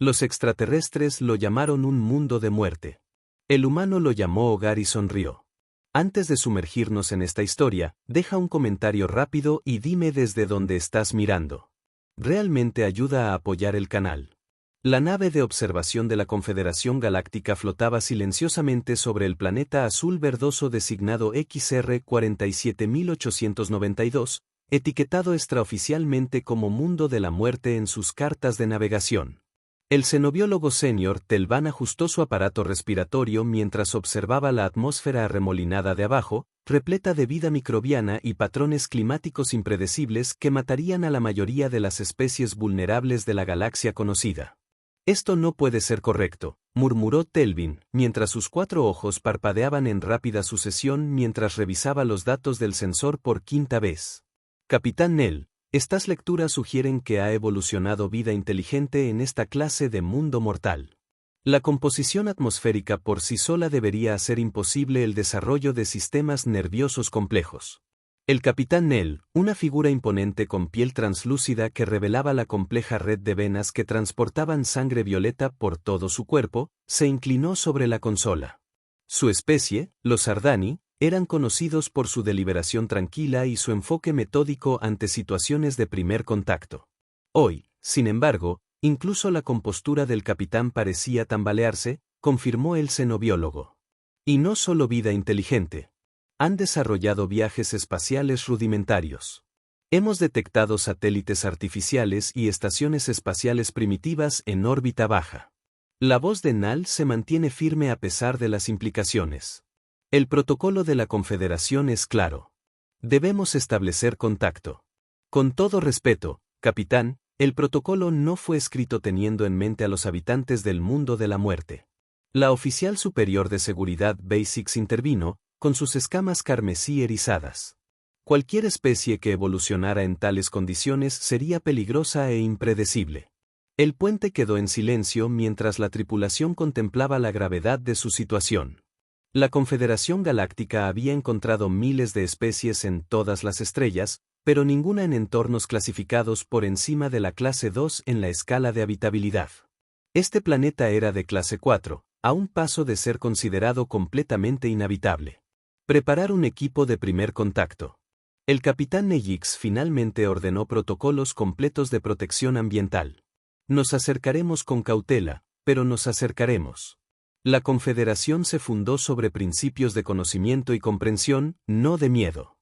Los extraterrestres lo llamaron un mundo de muerte. El humano lo llamó hogar y sonrió. Antes de sumergirnos en esta historia, deja un comentario rápido y dime desde dónde estás mirando. Realmente ayuda a apoyar el canal. La nave de observación de la Confederación Galáctica flotaba silenciosamente sobre el planeta azul verdoso designado XR 47892, etiquetado extraoficialmente como Mundo de la Muerte en sus cartas de navegación. El xenobiólogo senior Telvan ajustó su aparato respiratorio mientras observaba la atmósfera arremolinada de abajo, repleta de vida microbiana y patrones climáticos impredecibles que matarían a la mayoría de las especies vulnerables de la galaxia conocida. Esto no puede ser correcto, murmuró Telvin, mientras sus 4 ojos parpadeaban en rápida sucesión mientras revisaba los datos del sensor por quinta vez. Capitán Nell, estas lecturas sugieren que ha evolucionado vida inteligente en esta clase de mundo mortal. La composición atmosférica por sí sola debería hacer imposible el desarrollo de sistemas nerviosos complejos. El Capitán Nell, una figura imponente con piel translúcida que revelaba la compleja red de venas que transportaban sangre violeta por todo su cuerpo, se inclinó sobre la consola. Su especie, los Ardani, eran conocidos por su deliberación tranquila y su enfoque metódico ante situaciones de primer contacto. Hoy, sin embargo, incluso la compostura del capitán parecía tambalearse, confirmó el xenobiólogo. Y no solo vida inteligente. Han desarrollado viajes espaciales rudimentarios. Hemos detectado satélites artificiales y estaciones espaciales primitivas en órbita baja. La voz de Nall se mantiene firme a pesar de las implicaciones. El protocolo de la Confederación es claro. Debemos establecer contacto. Con todo respeto, capitán, el protocolo no fue escrito teniendo en mente a los habitantes del mundo de la muerte. La oficial superior de seguridad Basics intervino, con sus escamas carmesí erizadas. Cualquier especie que evolucionara en tales condiciones sería peligrosa e impredecible. El puente quedó en silencio mientras la tripulación contemplaba la gravedad de su situación. La Confederación Galáctica había encontrado miles de especies en todas las estrellas, pero ninguna en entornos clasificados por encima de la clase 2 en la escala de habitabilidad. Este planeta era de clase 4, a un paso de ser considerado completamente inhabitable. Preparar un equipo de primer contacto. El capitán Neyix finalmente ordenó protocolos completos de protección ambiental. Nos acercaremos con cautela, pero nos acercaremos. La Confederación se fundó sobre principios de conocimiento y comprensión, no de miedo.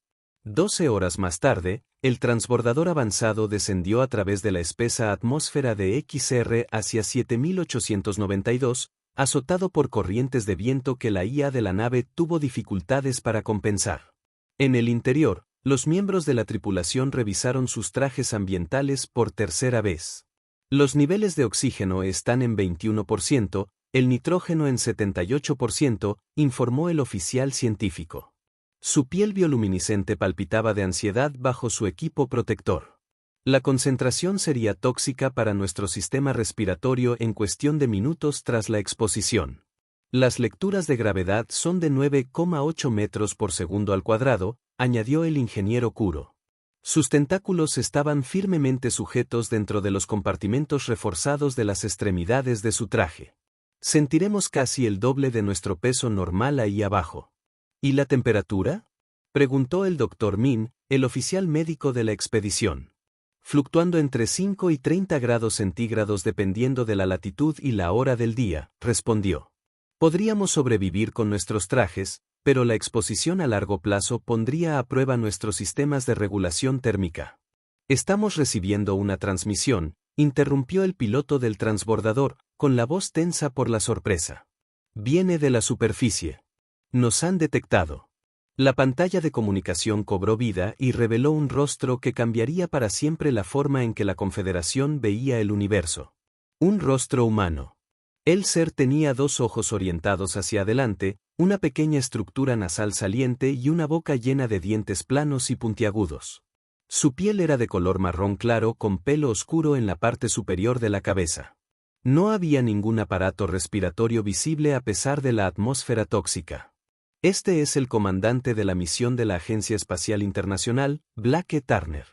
12 horas más tarde, el transbordador avanzado descendió a través de la espesa atmósfera de XR hacia 7892, azotado por corrientes de viento que la IA de la nave tuvo dificultades para compensar. En el interior, los miembros de la tripulación revisaron sus trajes ambientales por tercera vez. Los niveles de oxígeno están en 21%, el nitrógeno en 78%, informó el oficial científico. Su piel bioluminiscente palpitaba de ansiedad bajo su equipo protector. La concentración sería tóxica para nuestro sistema respiratorio en cuestión de minutos tras la exposición. Las lecturas de gravedad son de 9,8 metros por segundo al cuadrado, añadió el ingeniero Kuro. Sus tentáculos estaban firmemente sujetos dentro de los compartimentos reforzados de las extremidades de su traje. Sentiremos casi el doble de nuestro peso normal ahí abajo. ¿Y la temperatura?, preguntó el Dr. Min, el oficial médico de la expedición. Fluctuando entre 5 y 30 grados centígrados dependiendo de la latitud y la hora del día, respondió. Podríamos sobrevivir con nuestros trajes, pero la exposición a largo plazo pondría a prueba nuestros sistemas de regulación térmica. Estamos recibiendo una transmisión, interrumpió el piloto del transbordador, con la voz tensa por la sorpresa. Viene de la superficie. Nos han detectado. La pantalla de comunicación cobró vida y reveló un rostro que cambiaría para siempre la forma en que la Confederación veía el universo. Un rostro humano. El ser tenía 2 ojos orientados hacia adelante, una pequeña estructura nasal saliente y una boca llena de dientes planos y puntiagudos. Su piel era de color marrón claro con pelo oscuro en la parte superior de la cabeza. No había ningún aparato respiratorio visible a pesar de la atmósfera tóxica. Este es el comandante de la misión de la Agencia Espacial Internacional, Blake Turner.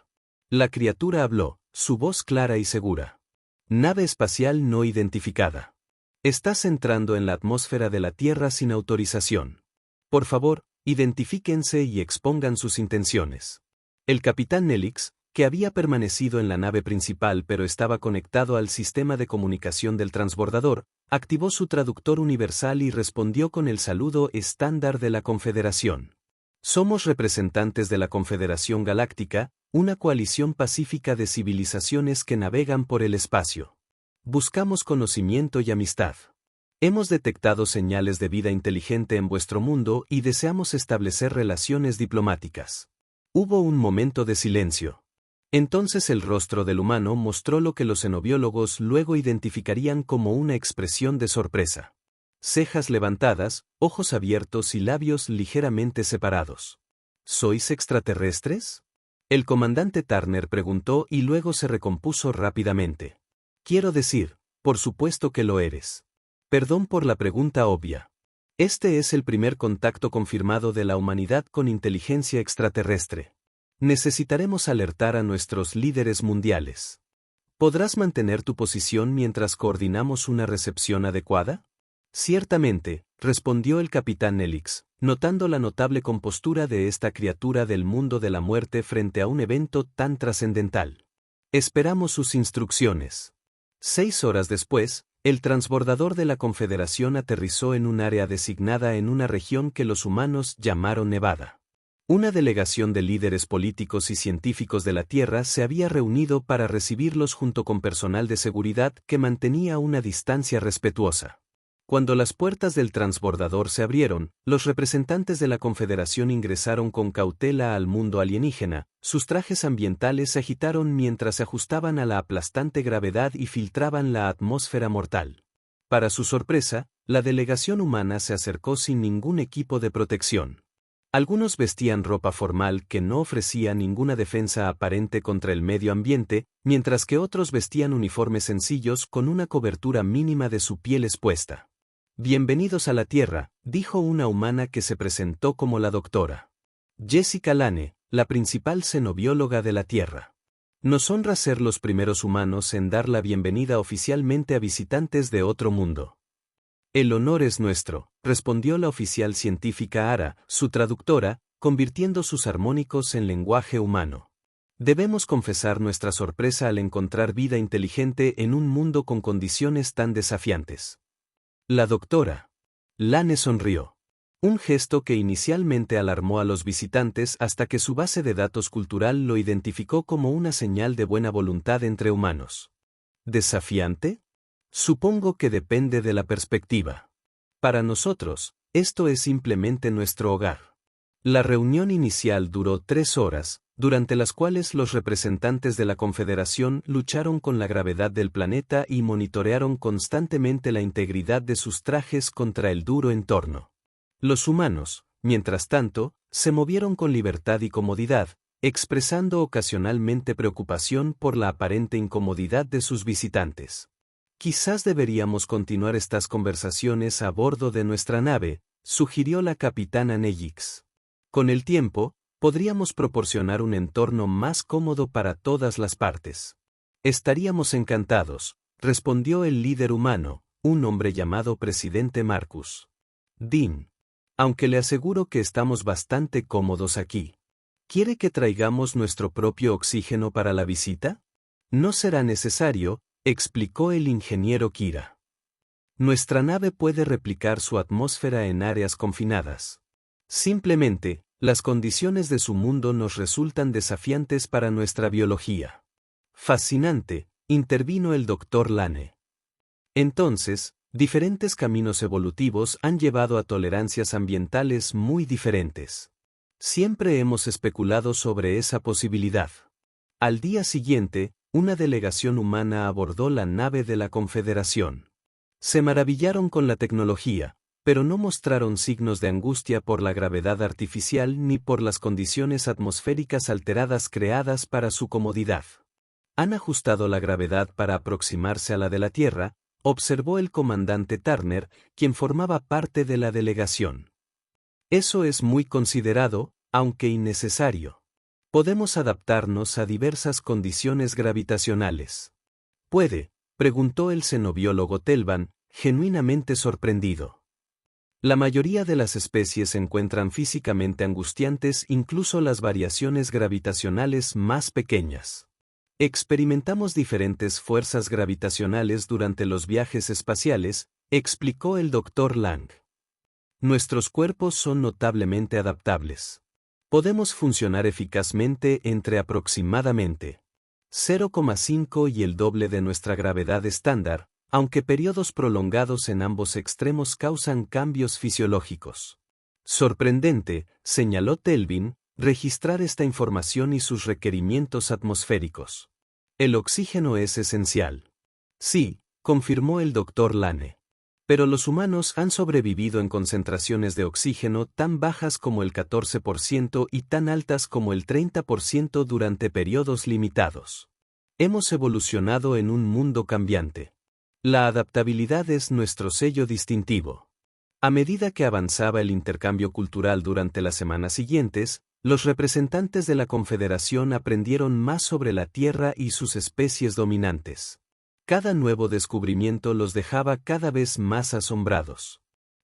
La criatura habló, su voz clara y segura. Nave espacial no identificada. Estás entrando en la atmósfera de la Tierra sin autorización. Por favor, identifíquense y expongan sus intenciones. El capitán Nelix, que había permanecido en la nave principal pero estaba conectado al sistema de comunicación del transbordador, activó su traductor universal y respondió con el saludo estándar de la Confederación. Somos representantes de la Confederación Galáctica, una coalición pacífica de civilizaciones que navegan por el espacio. Buscamos conocimiento y amistad. Hemos detectado señales de vida inteligente en vuestro mundo y deseamos establecer relaciones diplomáticas. Hubo un momento de silencio. Entonces el rostro del humano mostró lo que los xenobiólogos luego identificarían como una expresión de sorpresa. Cejas levantadas, ojos abiertos y labios ligeramente separados. ¿Sois extraterrestres? El comandante Turner preguntó y luego se recompuso rápidamente. Quiero decir, por supuesto que lo eres. Perdón por la pregunta obvia. Este es el primer contacto confirmado de la humanidad con inteligencia extraterrestre. Necesitaremos alertar a nuestros líderes mundiales. ¿Podrás mantener tu posición mientras coordinamos una recepción adecuada? Ciertamente, respondió el capitán Nelix, notando la notable compostura de esta criatura del mundo de la muerte frente a un evento tan trascendental. Esperamos sus instrucciones. 6 horas después, el transbordador de la Confederación aterrizó en un área designada en una región que los humanos llamaron Nevada. Una delegación de líderes políticos y científicos de la Tierra se había reunido para recibirlos junto con personal de seguridad que mantenía una distancia respetuosa. Cuando las puertas del transbordador se abrieron, los representantes de la Confederación ingresaron con cautela al mundo alienígena, sus trajes ambientales se agitaron mientras se ajustaban a la aplastante gravedad y filtraban la atmósfera mortal. Para su sorpresa, la delegación humana se acercó sin ningún equipo de protección. Algunos vestían ropa formal que no ofrecía ninguna defensa aparente contra el medio ambiente, mientras que otros vestían uniformes sencillos con una cobertura mínima de su piel expuesta. Bienvenidos a la Tierra, dijo una humana que se presentó como la doctora Jessica Lane, la principal xenobióloga de la Tierra. Nos honra ser los primeros humanos en dar la bienvenida oficialmente a visitantes de otro mundo. El honor es nuestro, respondió la oficial científica Ara, su traductora, convirtiendo sus armónicos en lenguaje humano. Debemos confesar nuestra sorpresa al encontrar vida inteligente en un mundo con condiciones tan desafiantes. La doctora Lane sonrió. Un gesto que inicialmente alarmó a los visitantes hasta que su base de datos cultural lo identificó como una señal de buena voluntad entre humanos. ¿Desafiante? Supongo que depende de la perspectiva. Para nosotros, esto es simplemente nuestro hogar. La reunión inicial duró 3 horas, durante las cuales los representantes de la Confederación lucharon con la gravedad del planeta y monitorearon constantemente la integridad de sus trajes contra el duro entorno. Los humanos, mientras tanto, se movieron con libertad y comodidad, expresando ocasionalmente preocupación por la aparente incomodidad de sus visitantes. Quizás deberíamos continuar estas conversaciones a bordo de nuestra nave, sugirió la capitana Nelix. Con el tiempo, podríamos proporcionar un entorno más cómodo para todas las partes. Estaríamos encantados, respondió el líder humano, un hombre llamado Presidente Marcus. Dean. Aunque le aseguro que estamos bastante cómodos aquí. ¿Quiere que traigamos nuestro propio oxígeno para la visita? No será necesario, explicó el ingeniero Kira. Nuestra nave puede replicar su atmósfera en áreas confinadas. Simplemente, las condiciones de su mundo nos resultan desafiantes para nuestra biología. Fascinante, intervino el Dr. Lane. Entonces, diferentes caminos evolutivos han llevado a tolerancias ambientales muy diferentes. Siempre hemos especulado sobre esa posibilidad. Al día siguiente, una delegación humana abordó la nave de la Confederación. Se maravillaron con la tecnología, pero no mostraron signos de angustia por la gravedad artificial ni por las condiciones atmosféricas alteradas creadas para su comodidad. Han ajustado la gravedad para aproximarse a la de la Tierra, observó el comandante Turner, quien formaba parte de la delegación. Eso es muy considerado, aunque innecesario. Podemos adaptarnos a diversas condiciones gravitacionales. Puede, Preguntó el xenobiólogo Telvan, genuinamente sorprendido. La mayoría de las especies se encuentran físicamente angustiantes, incluso las variaciones gravitacionales más pequeñas. Experimentamos diferentes fuerzas gravitacionales durante los viajes espaciales, explicó el Dr. Lang. Nuestros cuerpos son notablemente adaptables. Podemos funcionar eficazmente entre aproximadamente 0,5 y el doble de nuestra gravedad estándar, aunque periodos prolongados en ambos extremos causan cambios fisiológicos. Sorprendente, señaló Telvin, registrar esta información y sus requerimientos atmosféricos. El oxígeno es esencial. Sí, confirmó el Dr. Lane. Pero los humanos han sobrevivido en concentraciones de oxígeno tan bajas como el 14% y tan altas como el 30% durante periodos limitados. Hemos evolucionado en un mundo cambiante. La adaptabilidad es nuestro sello distintivo. A medida que avanzaba el intercambio cultural durante las semanas siguientes, los representantes de la Confederación aprendieron más sobre la Tierra y sus especies dominantes. Cada nuevo descubrimiento los dejaba cada vez más asombrados.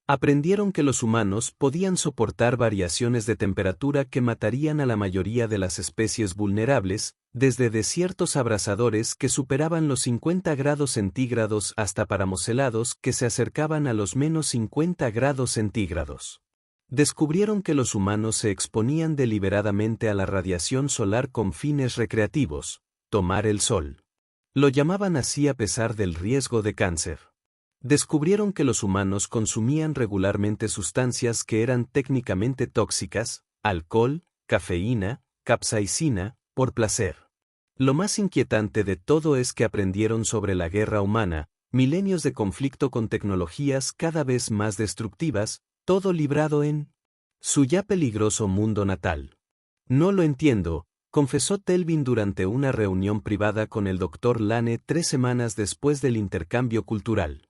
Aprendieron que los humanos podían soportar variaciones de temperatura que matarían a la mayoría de las especies vulnerables, desde desiertos abrasadores que superaban los 50 grados centígrados hasta páramos helados que se acercaban a los menos 50 grados centígrados. Descubrieron que los humanos se exponían deliberadamente a la radiación solar con fines recreativos, tomar el sol. Lo llamaban así a pesar del riesgo de cáncer. Descubrieron que los humanos consumían regularmente sustancias que eran técnicamente tóxicas, alcohol, cafeína, capsaicina, por placer. Lo más inquietante de todo es que aprendieron sobre la guerra humana, milenios de conflicto con tecnologías cada vez más destructivas, todo librado en su ya peligroso mundo natal. No lo entiendo, confesó Telvin durante una reunión privada con el Dr. Lane 3 semanas después del intercambio cultural.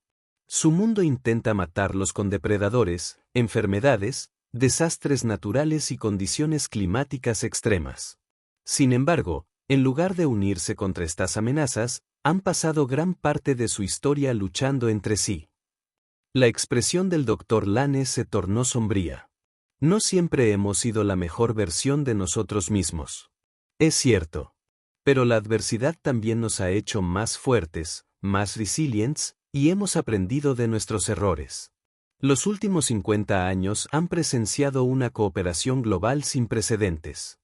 Su mundo intenta matarlos con depredadores, enfermedades, desastres naturales y condiciones climáticas extremas. Sin embargo, en lugar de unirse contra estas amenazas, han pasado gran parte de su historia luchando entre sí. La expresión del Dr. Lane se tornó sombría. No siempre hemos sido la mejor versión de nosotros mismos. Es cierto. Pero la adversidad también nos ha hecho más fuertes, más resilientes, y hemos aprendido de nuestros errores. Los últimos 50 años han presenciado una cooperación global sin precedentes.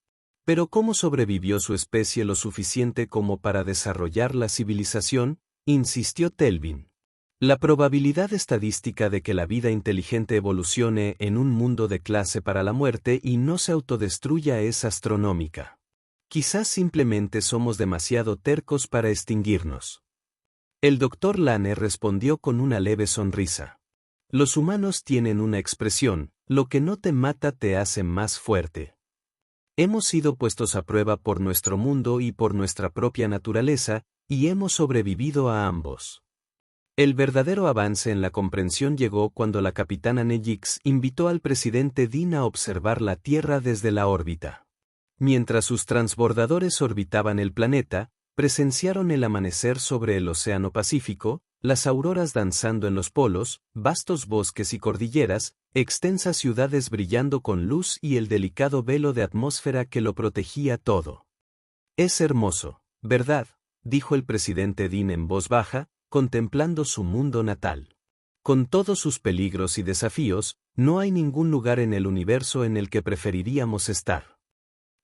Pero ¿cómo sobrevivió su especie lo suficiente como para desarrollar la civilización?, insistió Telvin. La probabilidad estadística de que la vida inteligente evolucione en un mundo de clase para la muerte y no se autodestruya es astronómica. Quizás simplemente somos demasiado tercos para extinguirnos. El Dr. Lane respondió con una leve sonrisa. Los humanos tienen una expresión: lo que no te mata te hace más fuerte. Hemos sido puestos a prueba por nuestro mundo y por nuestra propia naturaleza, y hemos sobrevivido a ambos. El verdadero avance en la comprensión llegó cuando la capitana Nejix invitó al presidente Dean a observar la Tierra desde la órbita. Mientras sus transbordadores orbitaban el planeta, presenciaron el amanecer sobre el Océano Pacífico, las auroras danzando en los polos, vastos bosques y cordilleras, extensas ciudades brillando con luz y el delicado velo de atmósfera que lo protegía todo. Es hermoso, ¿verdad?, dijo el presidente Dean en voz baja, contemplando su mundo natal. Con todos sus peligros y desafíos, no hay ningún lugar en el universo en el que preferiríamos estar.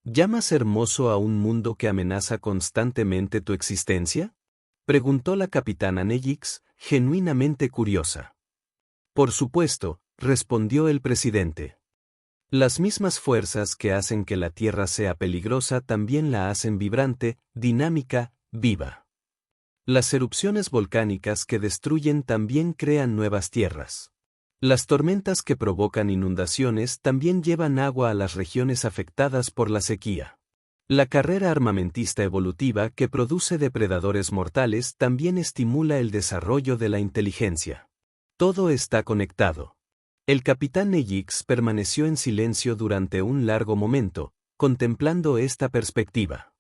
¿Llamas hermoso a un mundo que amenaza constantemente tu existencia?, preguntó la capitana Nejix, genuinamente curiosa. Por supuesto, respondió el presidente. Las mismas fuerzas que hacen que la Tierra sea peligrosa también la hacen vibrante, dinámica, viva. Las erupciones volcánicas que destruyen también crean nuevas tierras. Las tormentas que provocan inundaciones también llevan agua a las regiones afectadas por la sequía. La carrera armamentista evolutiva que produce depredadores mortales también estimula el desarrollo de la inteligencia. Todo está conectado. El capitán Nejix permaneció en silencio durante un largo momento, contemplando esta perspectiva.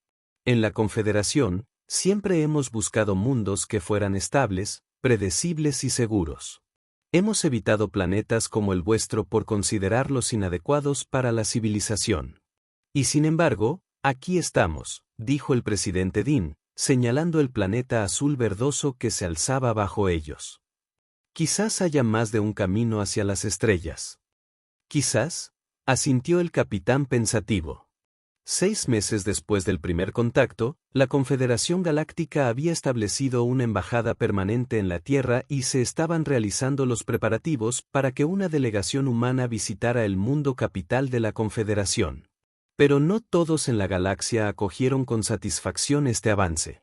En la Confederación, Siempre hemos buscado mundos que fueran estables, predecibles y seguros. Hemos evitado planetas como el vuestro por considerarlos inadecuados para la civilización. Y sin embargo, aquí estamos, dijo el presidente Dean, señalando el planeta azul verdoso que se alzaba bajo ellos. Quizás haya más de un camino hacia las estrellas. Quizás, asintió el capitán pensativo. 6 meses después del primer contacto, la Confederación Galáctica había establecido una embajada permanente en la Tierra y se estaban realizando los preparativos para que una delegación humana visitara el mundo capital de la Confederación. Pero no todos en la galaxia acogieron con satisfacción este avance.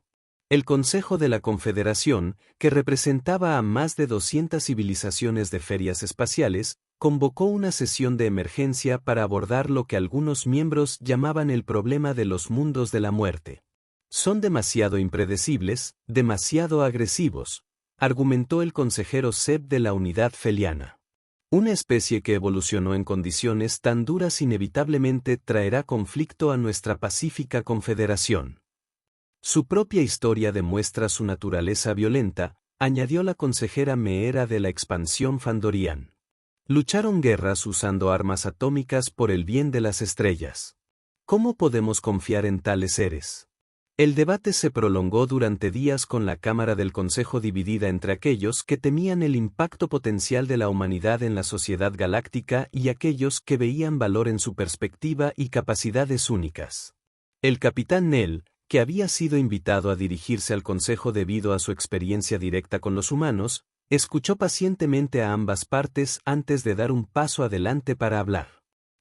El Consejo de la Confederación, que representaba a más de 200 civilizaciones de ferias espaciales, convocó una sesión de emergencia para abordar lo que algunos miembros llamaban el problema de los mundos de la muerte. Son demasiado impredecibles, demasiado agresivos, argumentó el consejero Seb de la Unidad Feliana. Una especie que evolucionó en condiciones tan duras inevitablemente traerá conflicto a nuestra pacífica confederación. Su propia historia demuestra su naturaleza violenta, añadió la consejera Meera de la expansión Fandorian. Lucharon guerras usando armas atómicas por el bien de las estrellas. ¿Cómo podemos confiar en tales seres? El debate se prolongó durante días con la Cámara del Consejo dividida entre aquellos que temían el impacto potencial de la humanidad en la sociedad galáctica y aquellos que veían valor en su perspectiva y capacidades únicas. El capitán Nell, que había sido invitado a dirigirse al Consejo debido a su experiencia directa con los humanos, escuchó pacientemente a ambas partes antes de dar un paso adelante para hablar.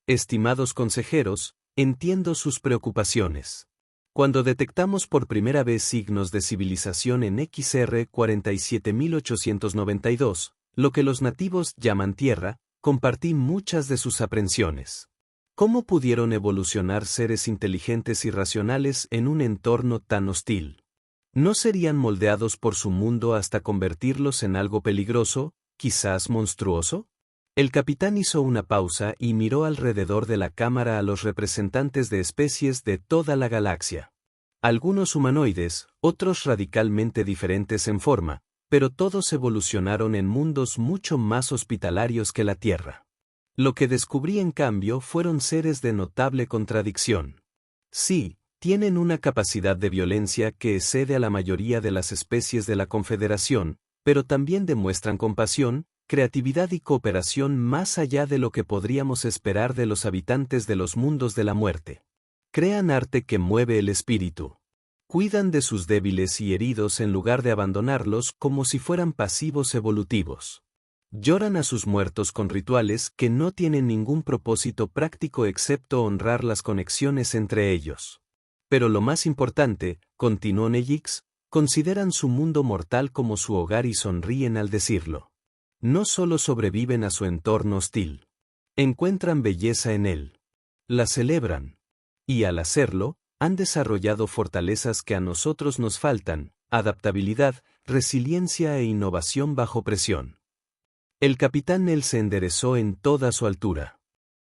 Estimados consejeros, entiendo sus preocupaciones. Cuando detectamos por primera vez signos de civilización en XR 47892, lo que los nativos llaman Tierra, compartí muchas de sus aprensiones. ¿Cómo pudieron evolucionar seres inteligentes y racionales en un entorno tan hostil? ¿No serían moldeados por su mundo hasta convertirlos en algo peligroso, quizás monstruoso? El capitán hizo una pausa y miró alrededor de la cámara a los representantes de especies de toda la galaxia. Algunos humanoides, otros radicalmente diferentes en forma, pero todos evolucionaron en mundos mucho más hospitalarios que la Tierra. Lo que descubrí en cambio fueron seres de notable contradicción. Sí, tienen una capacidad de violencia que excede a la mayoría de las especies de la Confederación, pero también demuestran compasión, creatividad y cooperación más allá de lo que podríamos esperar de los habitantes de los mundos de la muerte. Crean arte que mueve el espíritu. Cuidan de sus débiles y heridos en lugar de abandonarlos como si fueran pasivos evolutivos. Lloran a sus muertos con rituales que no tienen ningún propósito práctico excepto honrar las conexiones entre ellos. Pero lo más importante, continuó Nejix, consideran su mundo mortal como su hogar y sonríen al decirlo. No solo sobreviven a su entorno hostil. Encuentran belleza en él. La celebran. Y al hacerlo, han desarrollado fortalezas que a nosotros nos faltan, adaptabilidad, resiliencia e innovación bajo presión. El capitán Nell se enderezó en toda su altura.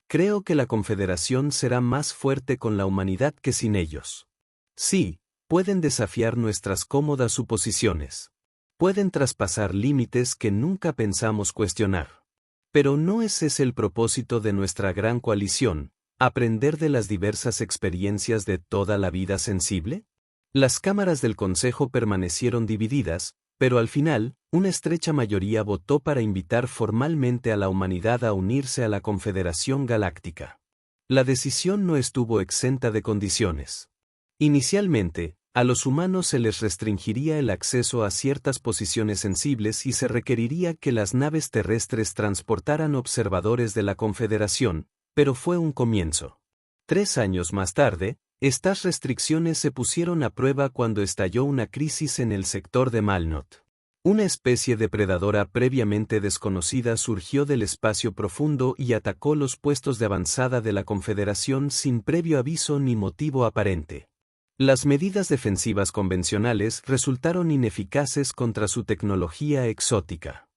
Creo que la Confederación será más fuerte con la humanidad que sin ellos. Sí, pueden desafiar nuestras cómodas suposiciones. Pueden traspasar límites que nunca pensamos cuestionar. Pero ¿no es ese el propósito de nuestra gran coalición, aprender de las diversas experiencias de toda la vida sensible? Las cámaras del Consejo permanecieron divididas, pero al final, una estrecha mayoría votó para invitar formalmente a la humanidad a unirse a la Confederación Galáctica. La decisión no estuvo exenta de condiciones. Inicialmente, a los humanos se les restringiría el acceso a ciertas posiciones sensibles y se requeriría que las naves terrestres transportaran observadores de la Confederación, pero fue un comienzo. 3 años más tarde, estas restricciones se pusieron a prueba cuando estalló una crisis en el sector de Malnot. Una especie depredadora previamente desconocida surgió del espacio profundo y atacó los puestos de avanzada de la Confederación sin previo aviso ni motivo aparente. Las medidas defensivas convencionales resultaron ineficaces contra su tecnología exótica.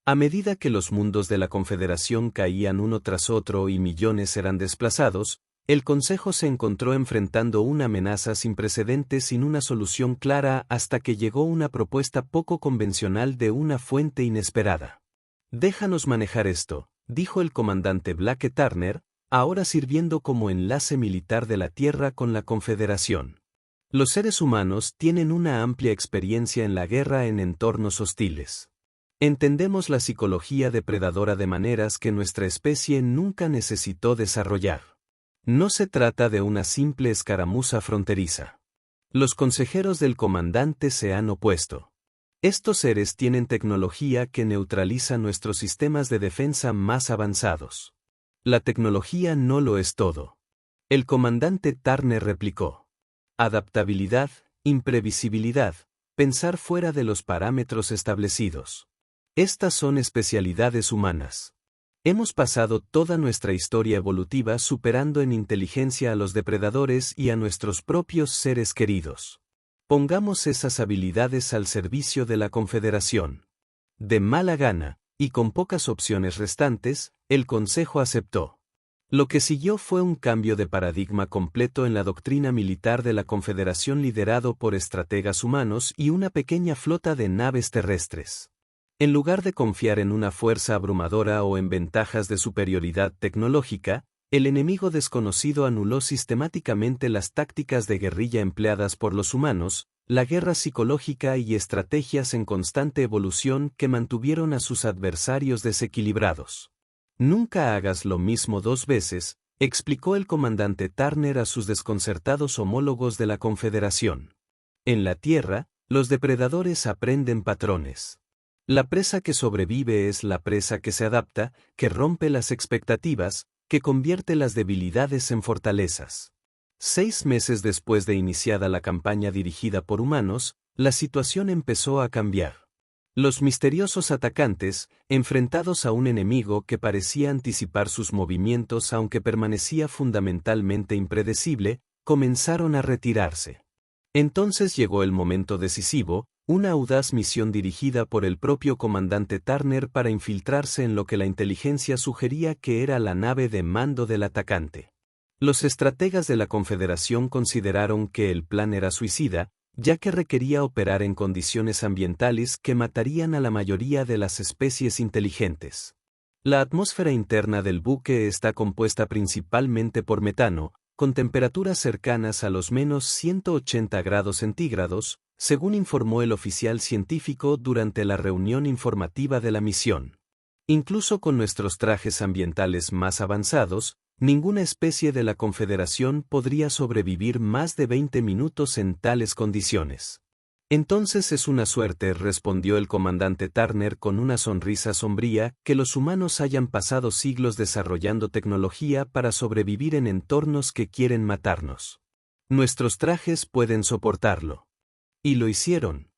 A medida que los mundos de la Confederación caían uno tras otro y millones eran desplazados, El Consejo se encontró enfrentando una amenaza sin precedentes sin una solución clara hasta que llegó una propuesta poco convencional de una fuente inesperada. «Déjanos manejar esto», dijo el comandante Blake Turner, ahora sirviendo como enlace militar de la Tierra con la Confederación. Los seres humanos tienen una amplia experiencia en la guerra en entornos hostiles. Entendemos la psicología depredadora de maneras que nuestra especie nunca necesitó desarrollar. No se trata de una simple escaramuza fronteriza. Los consejeros del comandante se han opuesto. Estos seres tienen tecnología que neutraliza nuestros sistemas de defensa más avanzados. La tecnología no lo es todo. El comandante Turner replicó. Adaptabilidad, imprevisibilidad, pensar fuera de los parámetros establecidos. Estas son especialidades humanas. Hemos pasado toda nuestra historia evolutiva superando en inteligencia a los depredadores y a nuestros propios seres queridos. Pongamos esas habilidades al servicio de la Confederación. De mala gana, y con pocas opciones restantes, el Consejo aceptó. Lo que siguió fue un cambio de paradigma completo en la doctrina militar de la Confederación liderado por estrategas humanos y una pequeña flota de naves terrestres. En lugar de confiar en una fuerza abrumadora o en ventajas de superioridad tecnológica, el enemigo desconocido anuló sistemáticamente las tácticas de guerrilla empleadas por los humanos, la guerra psicológica y estrategias en constante evolución que mantuvieron a sus adversarios desequilibrados. Nunca hagas lo mismo dos veces, explicó el comandante Turner a sus desconcertados homólogos de la Confederación. En la Tierra, los depredadores aprenden patrones. La presa que sobrevive es la presa que se adapta, que rompe las expectativas, que convierte las debilidades en fortalezas. 6 meses después de iniciada la campaña dirigida por humanos, la situación empezó a cambiar. Los misteriosos atacantes, enfrentados a un enemigo que parecía anticipar sus movimientos aunque permanecía fundamentalmente impredecible, comenzaron a retirarse. Entonces llegó el momento decisivo, una audaz misión dirigida por el propio comandante Turner para infiltrarse en lo que la inteligencia sugería que era la nave de mando del atacante. Los estrategas de la Confederación consideraron que el plan era suicida, ya que requería operar en condiciones ambientales que matarían a la mayoría de las especies inteligentes. La atmósfera interna del buque está compuesta principalmente por metano, con temperaturas cercanas a los menos 180 grados centígrados, según informó el oficial científico durante la reunión informativa de la misión. Incluso con nuestros trajes ambientales más avanzados, ninguna especie de la Confederación podría sobrevivir más de 20 minutos en tales condiciones. Entonces es una suerte, respondió el comandante Turner con una sonrisa sombría, que los humanos hayan pasado siglos desarrollando tecnología para sobrevivir en entornos que quieren matarnos. Nuestros trajes pueden soportarlo. Y lo hicieron.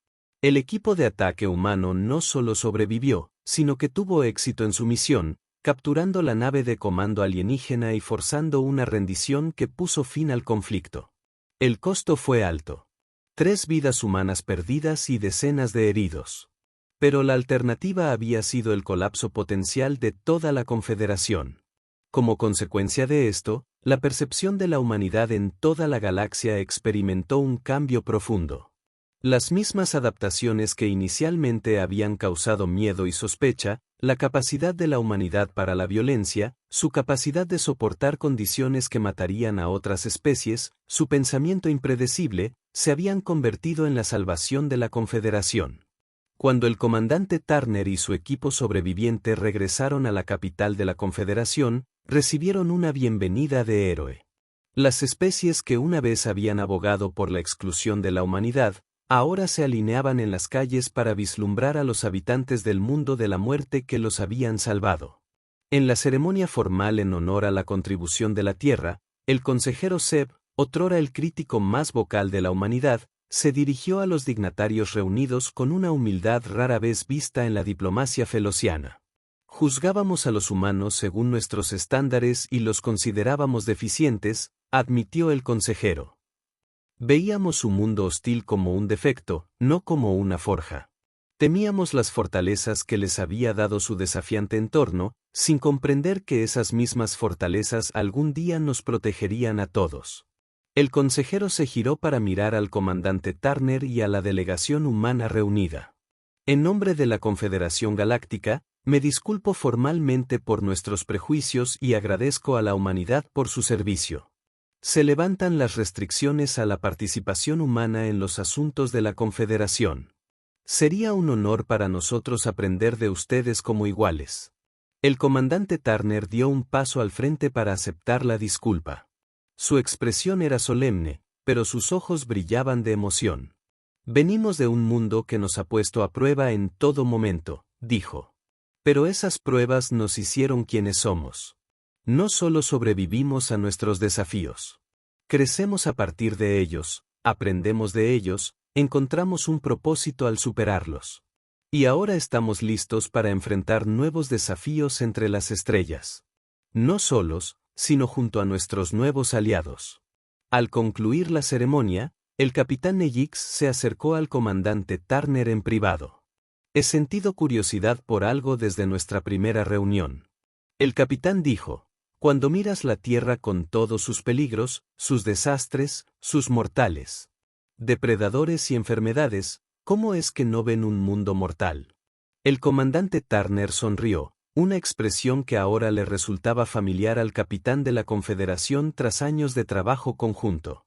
El equipo de ataque humano no solo sobrevivió, sino que tuvo éxito en su misión, capturando la nave de comando alienígena y forzando una rendición que puso fin al conflicto. El costo fue alto. 3 vidas humanas perdidas y decenas de heridos. Pero la alternativa había sido el colapso potencial de toda la Confederación. Como consecuencia de esto, la percepción de la humanidad en toda la galaxia experimentó un cambio profundo. Las mismas adaptaciones que inicialmente habían causado miedo y sospecha, la capacidad de la humanidad para la violencia, su capacidad de soportar condiciones que matarían a otras especies, su pensamiento impredecible, se habían convertido en la salvación de la Confederación. Cuando el comandante Turner y su equipo sobreviviente regresaron a la capital de la Confederación, recibieron una bienvenida de héroe. Las especies que una vez habían abogado por la exclusión de la humanidad, ahora se alineaban en las calles para vislumbrar a los habitantes del mundo de la muerte que los habían salvado. En la ceremonia formal en honor a la contribución de la Tierra, el consejero Zeb, otrora el crítico más vocal de la humanidad, se dirigió a los dignatarios reunidos con una humildad rara vez vista en la diplomacia felosiana. Juzgábamos a los humanos según nuestros estándares y los considerábamos deficientes, admitió el consejero. Veíamos su mundo hostil como un defecto, no como una forja. Temíamos las fortalezas que les había dado su desafiante entorno, sin comprender que esas mismas fortalezas algún día nos protegerían a todos. El consejero se giró para mirar al comandante Turner y a la delegación humana reunida. En nombre de la Confederación Galáctica, me disculpo formalmente por nuestros prejuicios y agradezco a la humanidad por su servicio. Se levantan las restricciones a la participación humana en los asuntos de la Confederación. Sería un honor para nosotros aprender de ustedes como iguales. El comandante Turner dio un paso al frente para aceptar la disculpa. Su expresión era solemne, pero sus ojos brillaban de emoción. Venimos de un mundo que nos ha puesto a prueba en todo momento, dijo. Pero esas pruebas nos hicieron quienes somos. No solo sobrevivimos a nuestros desafíos. Crecemos a partir de ellos, aprendemos de ellos, encontramos un propósito al superarlos. Y ahora estamos listos para enfrentar nuevos desafíos entre las estrellas. No solos, sino junto a nuestros nuevos aliados. Al concluir la ceremonia, el capitán Nejix se acercó al comandante Turner en privado. He sentido curiosidad por algo desde nuestra primera reunión. El capitán dijo, cuando miras la Tierra con todos sus peligros, sus desastres, sus mortales, depredadores y enfermedades, ¿cómo es que no ven un mundo mortal? El comandante Turner sonrió, una expresión que ahora le resultaba familiar al capitán de la Confederación tras años de trabajo conjunto.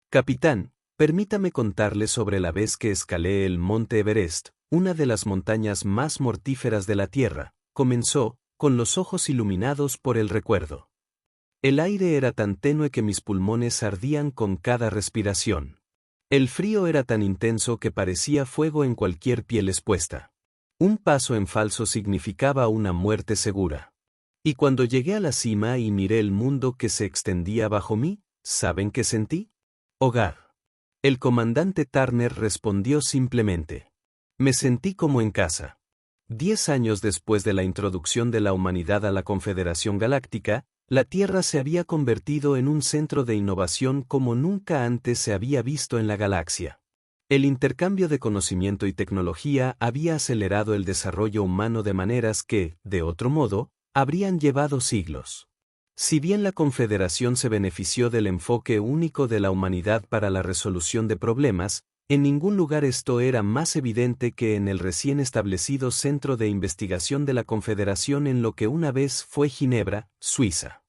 Capitán, permítame contarle sobre la vez que escalé el Monte Everest, una de las montañas más mortíferas de la Tierra, comenzó, con los ojos iluminados por el recuerdo. El aire era tan tenue que mis pulmones ardían con cada respiración. El frío era tan intenso que parecía fuego en cualquier piel expuesta. Un paso en falso significaba una muerte segura. Y cuando llegué a la cima y miré el mundo que se extendía bajo mí, ¿saben qué sentí? Hogar. El comandante Turner respondió simplemente. Me sentí como en casa. 10 años después de la introducción de la humanidad a la Confederación Galáctica, la Tierra se había convertido en un centro de innovación como nunca antes se había visto en la galaxia. El intercambio de conocimiento y tecnología había acelerado el desarrollo humano de maneras que, de otro modo, habrían llevado siglos. Si bien la Confederación se benefició del enfoque único de la humanidad para la resolución de problemas, en ningún lugar esto era más evidente que en el recién establecido Centro de Investigación de la Confederación en lo que una vez fue Ginebra, Suiza.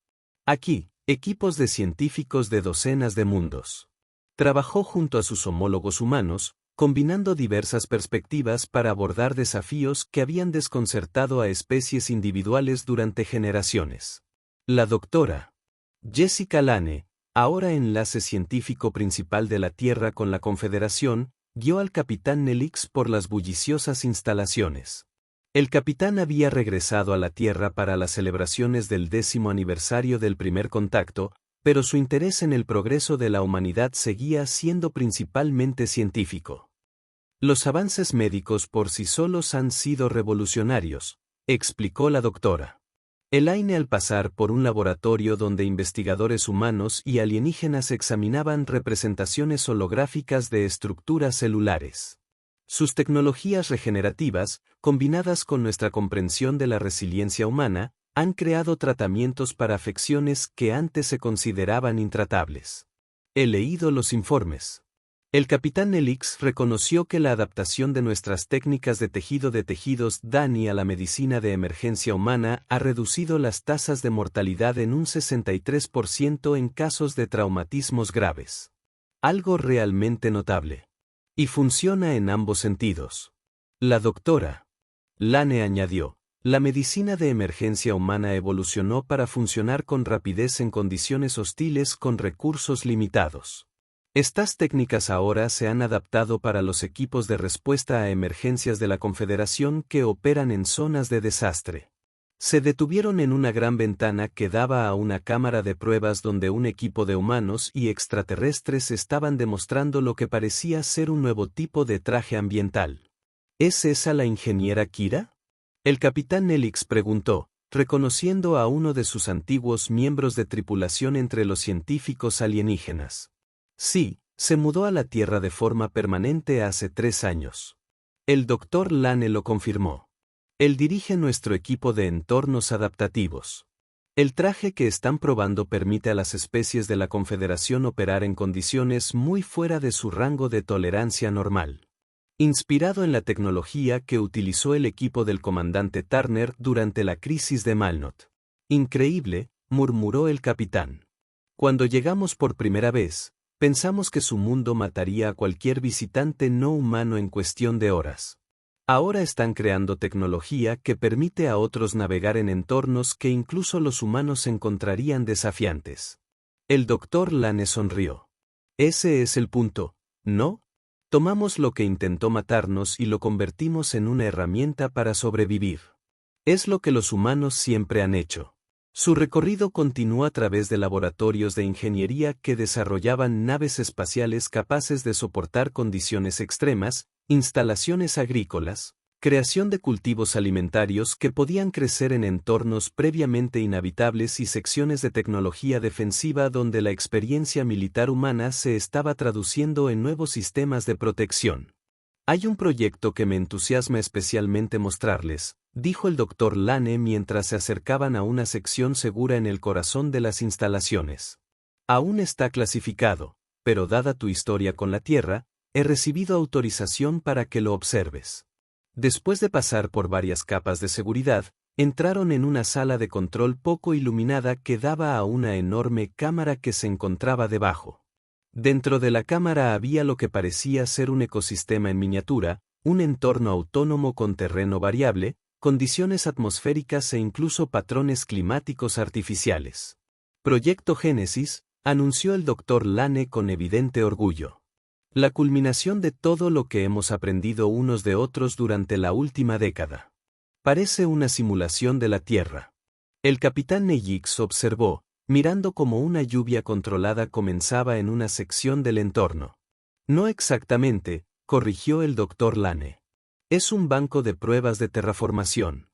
Aquí, equipos de científicos de docenas de mundos. Trabajó junto a sus homólogos humanos, combinando diversas perspectivas para abordar desafíos que habían desconcertado a especies individuales durante generaciones. La doctora Jessica Lange, ahora enlace científico principal de la Tierra con la Confederación, guió al capitán Nejix por las bulliciosas instalaciones. El capitán había regresado a la Tierra para las celebraciones del 10º aniversario del primer contacto, pero su interés en el progreso de la humanidad seguía siendo principalmente científico. Los avances médicos por sí solos han sido revolucionarios, explicó la doctora. Elaine al pasar por un laboratorio donde investigadores humanos y alienígenas examinaban representaciones holográficas de estructuras celulares. Sus tecnologías regenerativas, combinadas con nuestra comprensión de la resiliencia humana, han creado tratamientos para afecciones que antes se consideraban intratables. He leído los informes. El capitán Nejix reconoció que la adaptación de nuestras técnicas de tejido de tejidos DANI a la medicina de emergencia humana ha reducido las tasas de mortalidad en un 63% en casos de traumatismos graves. Algo realmente notable. Y funciona en ambos sentidos. La doctora Lange añadió, la medicina de emergencia humana evolucionó para funcionar con rapidez en condiciones hostiles con recursos limitados. Estas técnicas ahora se han adaptado para los equipos de respuesta a emergencias de la Confederación que operan en zonas de desastre. Se detuvieron en una gran ventana que daba a una cámara de pruebas donde un equipo de humanos y extraterrestres estaban demostrando lo que parecía ser un nuevo tipo de traje ambiental. ¿Es esa la ingeniera Kira? El capitán Nejix preguntó, reconociendo a uno de sus antiguos miembros de tripulación entre los científicos alienígenas. Sí, se mudó a la Tierra de forma permanente hace 3 años. El Dr. Lane lo confirmó. Él dirige nuestro equipo de entornos adaptativos. El traje que están probando permite a las especies de la Confederación operar en condiciones muy fuera de su rango de tolerancia normal. Inspirado en la tecnología que utilizó el equipo del comandante Turner durante la crisis de Malnot. Increíble, murmuró el capitán. Cuando llegamos por primera vez, pensamos que su mundo mataría a cualquier visitante no humano en cuestión de horas. Ahora están creando tecnología que permite a otros navegar en entornos que incluso los humanos encontrarían desafiantes. El Dr. Lane sonrió. Ese es el punto, ¿no? Tomamos lo que intentó matarnos y lo convertimos en una herramienta para sobrevivir. Es lo que los humanos siempre han hecho. Su recorrido continuó a través de laboratorios de ingeniería que desarrollaban naves espaciales capaces de soportar condiciones extremas, instalaciones agrícolas, creación de cultivos alimentarios que podían crecer en entornos previamente inhabitables y secciones de tecnología defensiva donde la experiencia militar humana se estaba traduciendo en nuevos sistemas de protección. Hay un proyecto que me entusiasma especialmente mostrarles, dijo el Dr. Lane mientras se acercaban a una sección segura en el corazón de las instalaciones. Aún está clasificado, pero dada tu historia con la Tierra, he recibido autorización para que lo observes. Después de pasar por varias capas de seguridad, entraron en una sala de control poco iluminada que daba a una enorme cámara que se encontraba debajo. Dentro de la cámara había lo que parecía ser un ecosistema en miniatura, un entorno autónomo con terreno variable, condiciones atmosféricas e incluso patrones climáticos artificiales. Proyecto Génesis, anunció el Dr. Lane con evidente orgullo. La culminación de todo lo que hemos aprendido unos de otros durante la última década. Parece una simulación de la Tierra. El capitán Nejix observó, mirando cómo una lluvia controlada comenzaba en una sección del entorno. No exactamente, corrigió el Dr. Lane. Es un banco de pruebas de terraformación.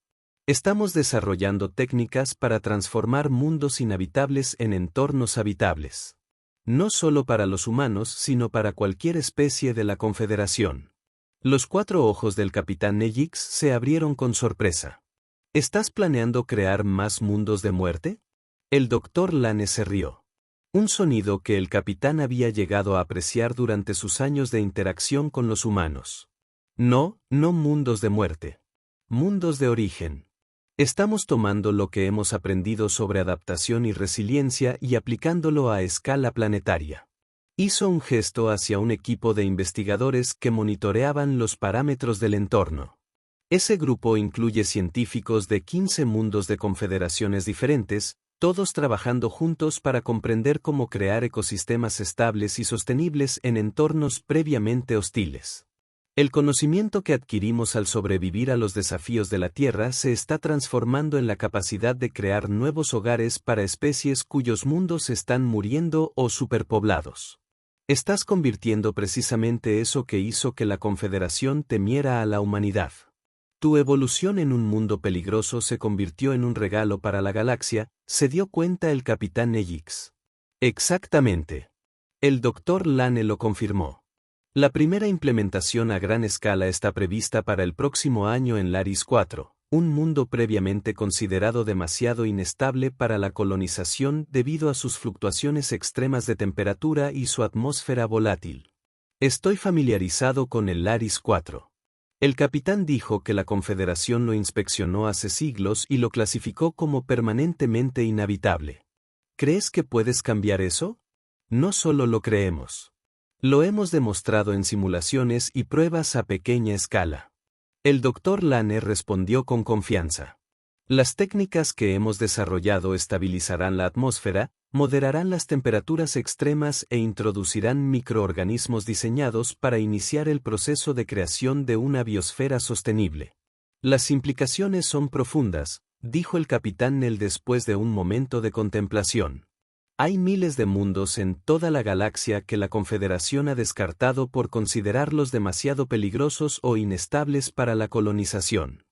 Estamos desarrollando técnicas para transformar mundos inhabitables en entornos habitables. No solo para los humanos, sino para cualquier especie de la Confederación. Los 4 ojos del capitán Nejix se abrieron con sorpresa. ¿Estás planeando crear más mundos de muerte? El Dr. Lane se rió. Un sonido que el capitán había llegado a apreciar durante sus años de interacción con los humanos. No mundos de muerte. Mundos de origen. Estamos tomando lo que hemos aprendido sobre adaptación y resiliencia y aplicándolo a escala planetaria. Hizo un gesto hacia un equipo de investigadores que monitoreaban los parámetros del entorno. Ese grupo incluye científicos de 15 mundos de confederaciones diferentes, todos trabajando juntos para comprender cómo crear ecosistemas estables y sostenibles en entornos previamente hostiles. El conocimiento que adquirimos al sobrevivir a los desafíos de la Tierra se está transformando en la capacidad de crear nuevos hogares para especies cuyos mundos están muriendo o superpoblados. Estás convirtiendo precisamente eso que hizo que la Confederación temiera a la humanidad. Tu evolución en un mundo peligroso se convirtió en un regalo para la galaxia, se dio cuenta el capitán Nejix. Exactamente. El Dr. Lane lo confirmó. La primera implementación a gran escala está prevista para el próximo año en Laris 4, un mundo previamente considerado demasiado inestable para la colonización debido a sus fluctuaciones extremas de temperatura y su atmósfera volátil. Estoy familiarizado con el Laris 4. El capitán dijo que la Confederación lo inspeccionó hace siglos y lo clasificó como permanentemente inhabitable. ¿Crees que puedes cambiar eso? No solo lo creemos. Lo hemos demostrado en simulaciones y pruebas a pequeña escala. El Dr. Lane respondió con confianza. Las técnicas que hemos desarrollado estabilizarán la atmósfera, moderarán las temperaturas extremas e introducirán microorganismos diseñados para iniciar el proceso de creación de una biosfera sostenible. Las implicaciones son profundas, dijo el capitán Nel después de un momento de contemplación. Hay miles de mundos en toda la galaxia que la Confederación ha descartado por considerarlos demasiado peligrosos o inestables para la colonización.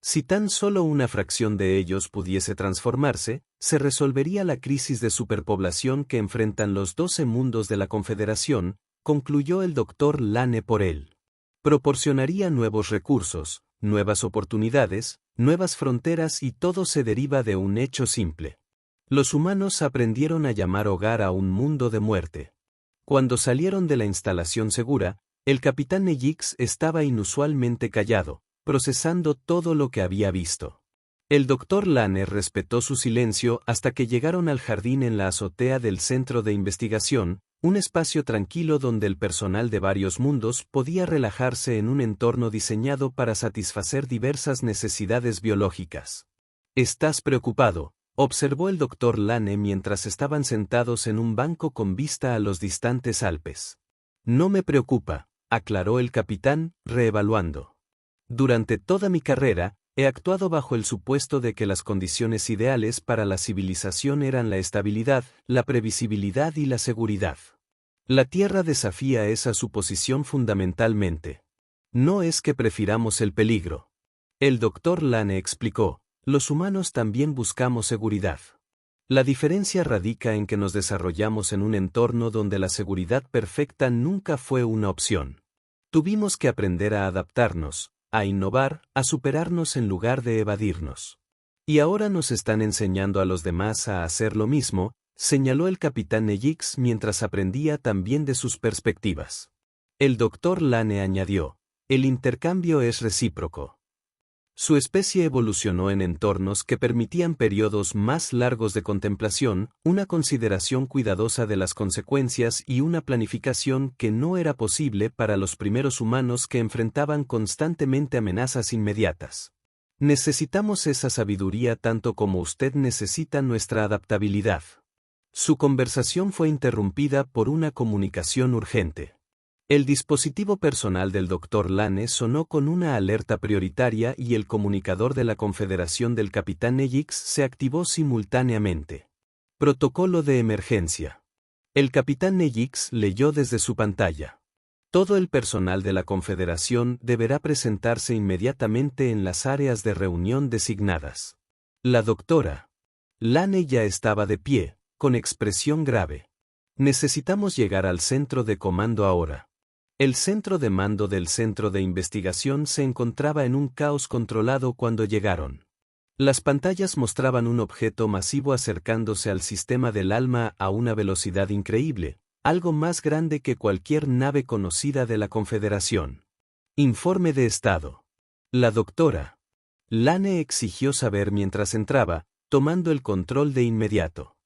Si tan solo una fracción de ellos pudiese transformarse, se resolvería la crisis de superpoblación que enfrentan los 12 mundos de la Confederación, concluyó el Dr. Lane por él. Proporcionaría nuevos recursos, nuevas oportunidades, nuevas fronteras y todo se deriva de un hecho simple. Los humanos aprendieron a llamar hogar a un mundo de muerte. Cuando salieron de la instalación segura, el capitán Nejix estaba inusualmente callado, procesando todo lo que había visto. El doctor Lane respetó su silencio hasta que llegaron al jardín en la azotea del centro de investigación, un espacio tranquilo donde el personal de varios mundos podía relajarse en un entorno diseñado para satisfacer diversas necesidades biológicas. «¿Estás preocupado?», observó el doctor Lane mientras estaban sentados en un banco con vista a los distantes Alpes. «No me preocupa», aclaró el capitán, reevaluando. «Durante toda mi carrera, he actuado bajo el supuesto de que las condiciones ideales para la civilización eran la estabilidad, la previsibilidad y la seguridad. La Tierra desafía esa suposición fundamentalmente. No es que prefiramos el peligro». El doctor Lane explicó, «los humanos también buscamos seguridad. La diferencia radica en que nos desarrollamos en un entorno donde la seguridad perfecta nunca fue una opción. Tuvimos que aprender a adaptarnos, a innovar, a superarnos en lugar de evadirnos. Y ahora nos están enseñando a los demás a hacer lo mismo», señaló el capitán Nejix mientras aprendía también de sus perspectivas. El doctor Lane añadió, «el intercambio es recíproco». Su especie evolucionó en entornos que permitían periodos más largos de contemplación, una consideración cuidadosa de las consecuencias y una planificación que no era posible para los primeros humanos que enfrentaban constantemente amenazas inmediatas. Necesitamos esa sabiduría tanto como usted necesita nuestra adaptabilidad. Su conversación fue interrumpida por una comunicación urgente. El dispositivo personal del Dr. Lane sonó con una alerta prioritaria y el comunicador de la Confederación del capitán Nejix se activó simultáneamente. Protocolo de emergencia. El capitán Nejix leyó desde su pantalla. Todo el personal de la Confederación deberá presentarse inmediatamente en las áreas de reunión designadas. La doctora Lane ya estaba de pie, con expresión grave. Necesitamos llegar al centro de comando ahora. El centro de mando del centro de investigación se encontraba en un caos controlado cuando llegaron. Las pantallas mostraban un objeto masivo acercándose al sistema del alma a una velocidad increíble, algo más grande que cualquier nave conocida de la Confederación. Informe de estado. La doctora Lane exigió saber mientras entraba, tomando el control de inmediato.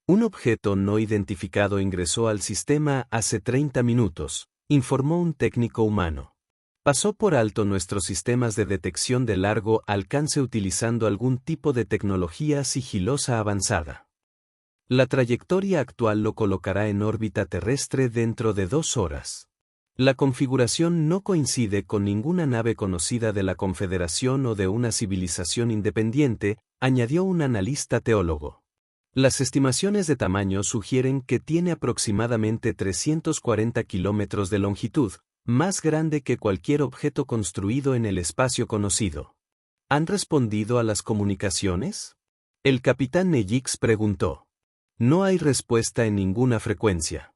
Un objeto no identificado ingresó al sistema hace 30 minutos. Informó un técnico humano. Pasó por alto nuestros sistemas de detección de largo alcance utilizando algún tipo de tecnología sigilosa avanzada. La trayectoria actual lo colocará en órbita terrestre dentro de 2 horas. La configuración no coincide con ninguna nave conocida de la Confederación o de una civilización independiente, añadió un analista teólogo. Las estimaciones de tamaño sugieren que tiene aproximadamente 340 kilómetros de longitud, más grande que cualquier objeto construido en el espacio conocido. ¿Han respondido a las comunicaciones? El capitán Nejix preguntó. No hay respuesta en ninguna frecuencia.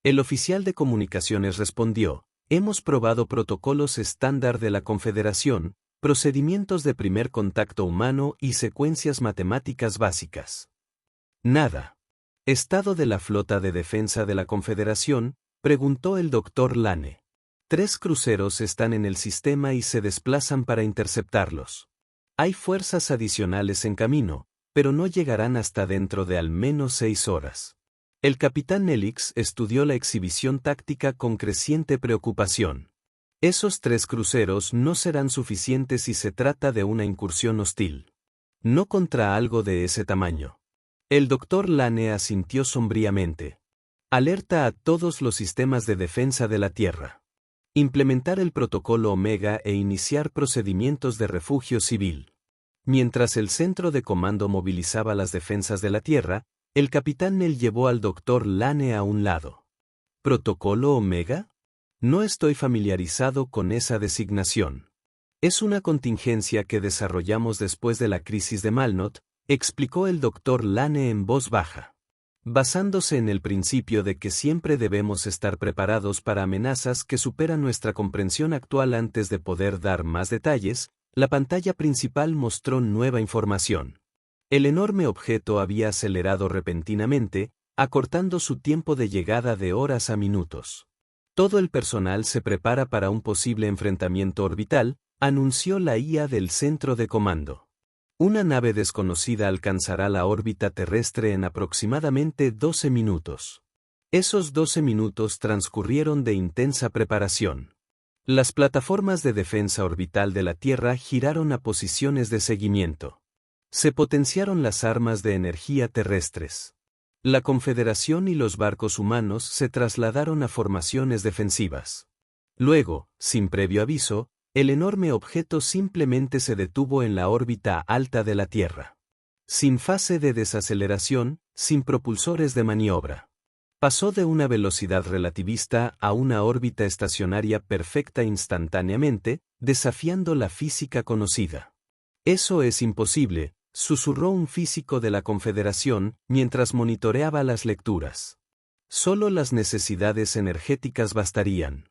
El oficial de comunicaciones respondió, hemos probado protocolos estándar de la Confederación, procedimientos de primer contacto humano y secuencias matemáticas básicas. Nada. ¿Estado de la flota de defensa de la Confederación?, preguntó el doctor Lane. 3 cruceros están en el sistema y se desplazan para interceptarlos. Hay fuerzas adicionales en camino, pero no llegarán hasta dentro de al menos 6 horas. El capitán Nejix estudió la exhibición táctica con creciente preocupación. Esos 3 cruceros no serán suficientes si se trata de una incursión hostil. No contra algo de ese tamaño. El doctor Lane asintió sombríamente. Alerta a todos los sistemas de defensa de la Tierra. Implementar el protocolo Omega e iniciar procedimientos de refugio civil. Mientras el centro de comando movilizaba las defensas de la Tierra, el capitán Nel llevó al doctor Lane a un lado. ¿Protocolo Omega? No estoy familiarizado con esa designación. Es una contingencia que desarrollamos después de la crisis de Malnot, explicó el doctor Lane en voz baja. Basándose en el principio de que siempre debemos estar preparados para amenazas que superan nuestra comprensión actual antes de poder dar más detalles, la pantalla principal mostró nueva información. El enorme objeto había acelerado repentinamente, acortando su tiempo de llegada de horas a minutos. Todo el personal se prepara para un posible enfrentamiento orbital, anunció la IA del centro de comando. Una nave desconocida alcanzará la órbita terrestre en aproximadamente 12 minutos. Esos 12 minutos transcurrieron de intensa preparación. Las plataformas de defensa orbital de la Tierra giraron a posiciones de seguimiento. Se potenciaron las armas de energía terrestres. La Confederación y los barcos humanos se trasladaron a formaciones defensivas. Luego, sin previo aviso, el enorme objeto simplemente se detuvo en la órbita alta de la Tierra. Sin fase de desaceleración, sin propulsores de maniobra. Pasó de una velocidad relativista a una órbita estacionaria perfecta instantáneamente, desafiando la física conocida. Eso es imposible, susurró un físico de la Confederación mientras monitoreaba las lecturas. Solo las necesidades energéticas bastarían.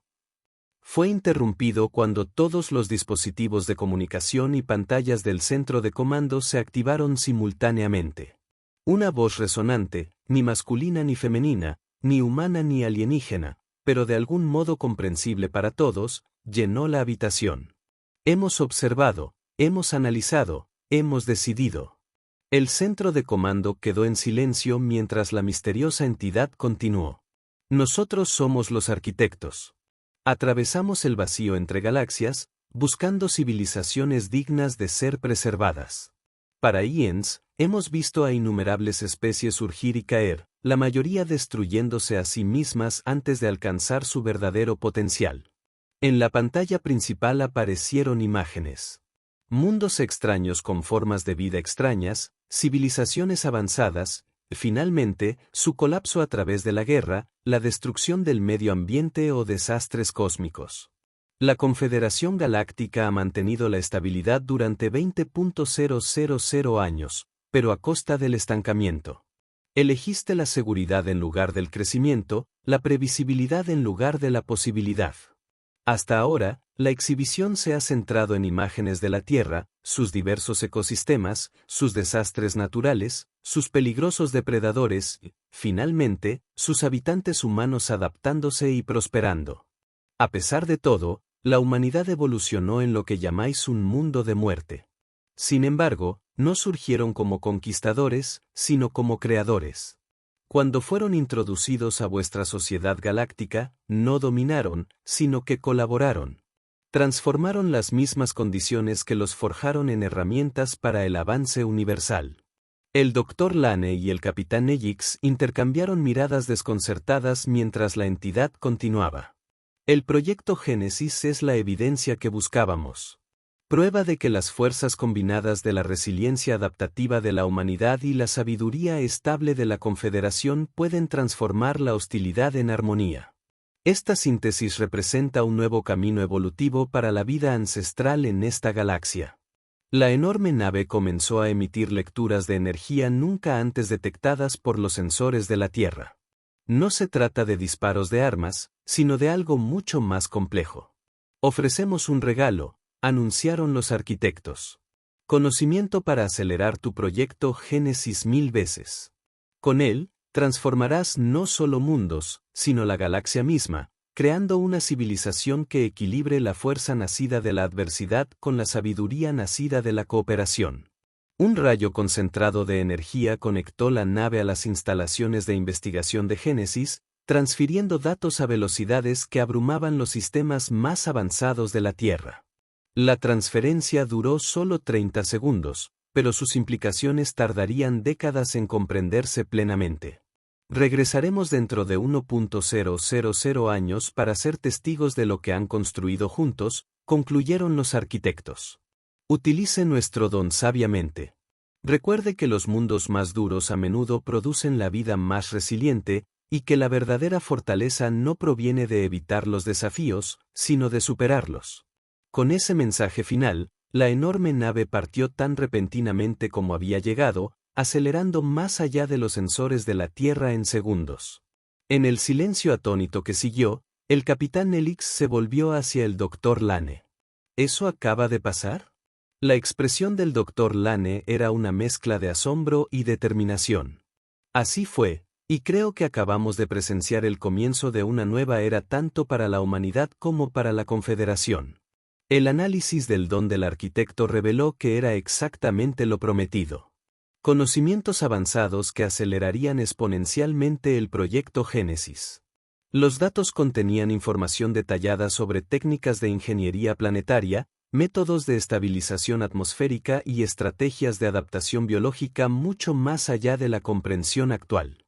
Fue interrumpido cuando todos los dispositivos de comunicación y pantallas del centro de comando se activaron simultáneamente. Una voz resonante, ni masculina ni femenina, ni humana ni alienígena, pero de algún modo comprensible para todos, llenó la habitación. Hemos observado, hemos analizado, hemos decidido. El centro de comando quedó en silencio mientras la misteriosa entidad continuó. Nosotros somos los arquitectos. Atravesamos el vacío entre galaxias, buscando civilizaciones dignas de ser preservadas. Para Iens, hemos visto a innumerables especies surgir y caer, la mayoría destruyéndose a sí mismas antes de alcanzar su verdadero potencial. En la pantalla principal aparecieron imágenes. Mundos extraños con formas de vida extrañas, civilizaciones avanzadas, finalmente, su colapso a través de la guerra, la destrucción del medio ambiente o desastres cósmicos. La Confederación Galáctica ha mantenido la estabilidad durante 20.000 años, pero a costa del estancamiento. Elegiste la seguridad en lugar del crecimiento, la previsibilidad en lugar de la posibilidad. Hasta ahora, la exhibición se ha centrado en imágenes de la Tierra, sus diversos ecosistemas, sus desastres naturales, sus peligrosos depredadores y, finalmente, sus habitantes humanos adaptándose y prosperando. A pesar de todo, la humanidad evolucionó en lo que llamáis un mundo de muerte. Sin embargo, no surgieron como conquistadores, sino como creadores. Cuando fueron introducidos a vuestra sociedad galáctica, no dominaron, sino que colaboraron. Transformaron las mismas condiciones que los forjaron en herramientas para el avance universal. El Dr. Lane y el Capitán Nejix intercambiaron miradas desconcertadas mientras la entidad continuaba. El proyecto Génesis es la evidencia que buscábamos. Prueba de que las fuerzas combinadas de la resiliencia adaptativa de la humanidad y la sabiduría estable de la Confederación pueden transformar la hostilidad en armonía. Esta síntesis representa un nuevo camino evolutivo para la vida ancestral en esta galaxia. La enorme nave comenzó a emitir lecturas de energía nunca antes detectadas por los sensores de la Tierra. No se trata de disparos de armas, sino de algo mucho más complejo. Ofrecemos un regalo, anunciaron los arquitectos. Conocimiento para acelerar tu proyecto Génesis 1000 veces. Con él, transformarás no solo mundos, sino la galaxia misma, creando una civilización que equilibre la fuerza nacida de la adversidad con la sabiduría nacida de la cooperación. Un rayo concentrado de energía conectó la nave a las instalaciones de investigación de Génesis, transfiriendo datos a velocidades que abrumaban los sistemas más avanzados de la Tierra. La transferencia duró solo 30 segundos, pero sus implicaciones tardarían décadas en comprenderse plenamente. Regresaremos dentro de 1.000 años para ser testigos de lo que han construido juntos, concluyeron los arquitectos. Utilice nuestro don sabiamente. Recuerde que los mundos más duros a menudo producen la vida más resiliente, y que la verdadera fortaleza no proviene de evitar los desafíos, sino de superarlos. Con ese mensaje final, la enorme nave partió tan repentinamente como había llegado, acelerando más allá de los sensores de la Tierra en segundos. En el silencio atónito que siguió, el capitán Elix se volvió hacia el doctor Lane. ¿Eso acaba de pasar? La expresión del doctor Lane era una mezcla de asombro y determinación. Así fue, y creo que acabamos de presenciar el comienzo de una nueva era tanto para la humanidad como para la Confederación. El análisis del don del arquitecto reveló que era exactamente lo prometido. Conocimientos avanzados que acelerarían exponencialmente el proyecto Génesis. Los datos contenían información detallada sobre técnicas de ingeniería planetaria, métodos de estabilización atmosférica y estrategias de adaptación biológica mucho más allá de la comprensión actual.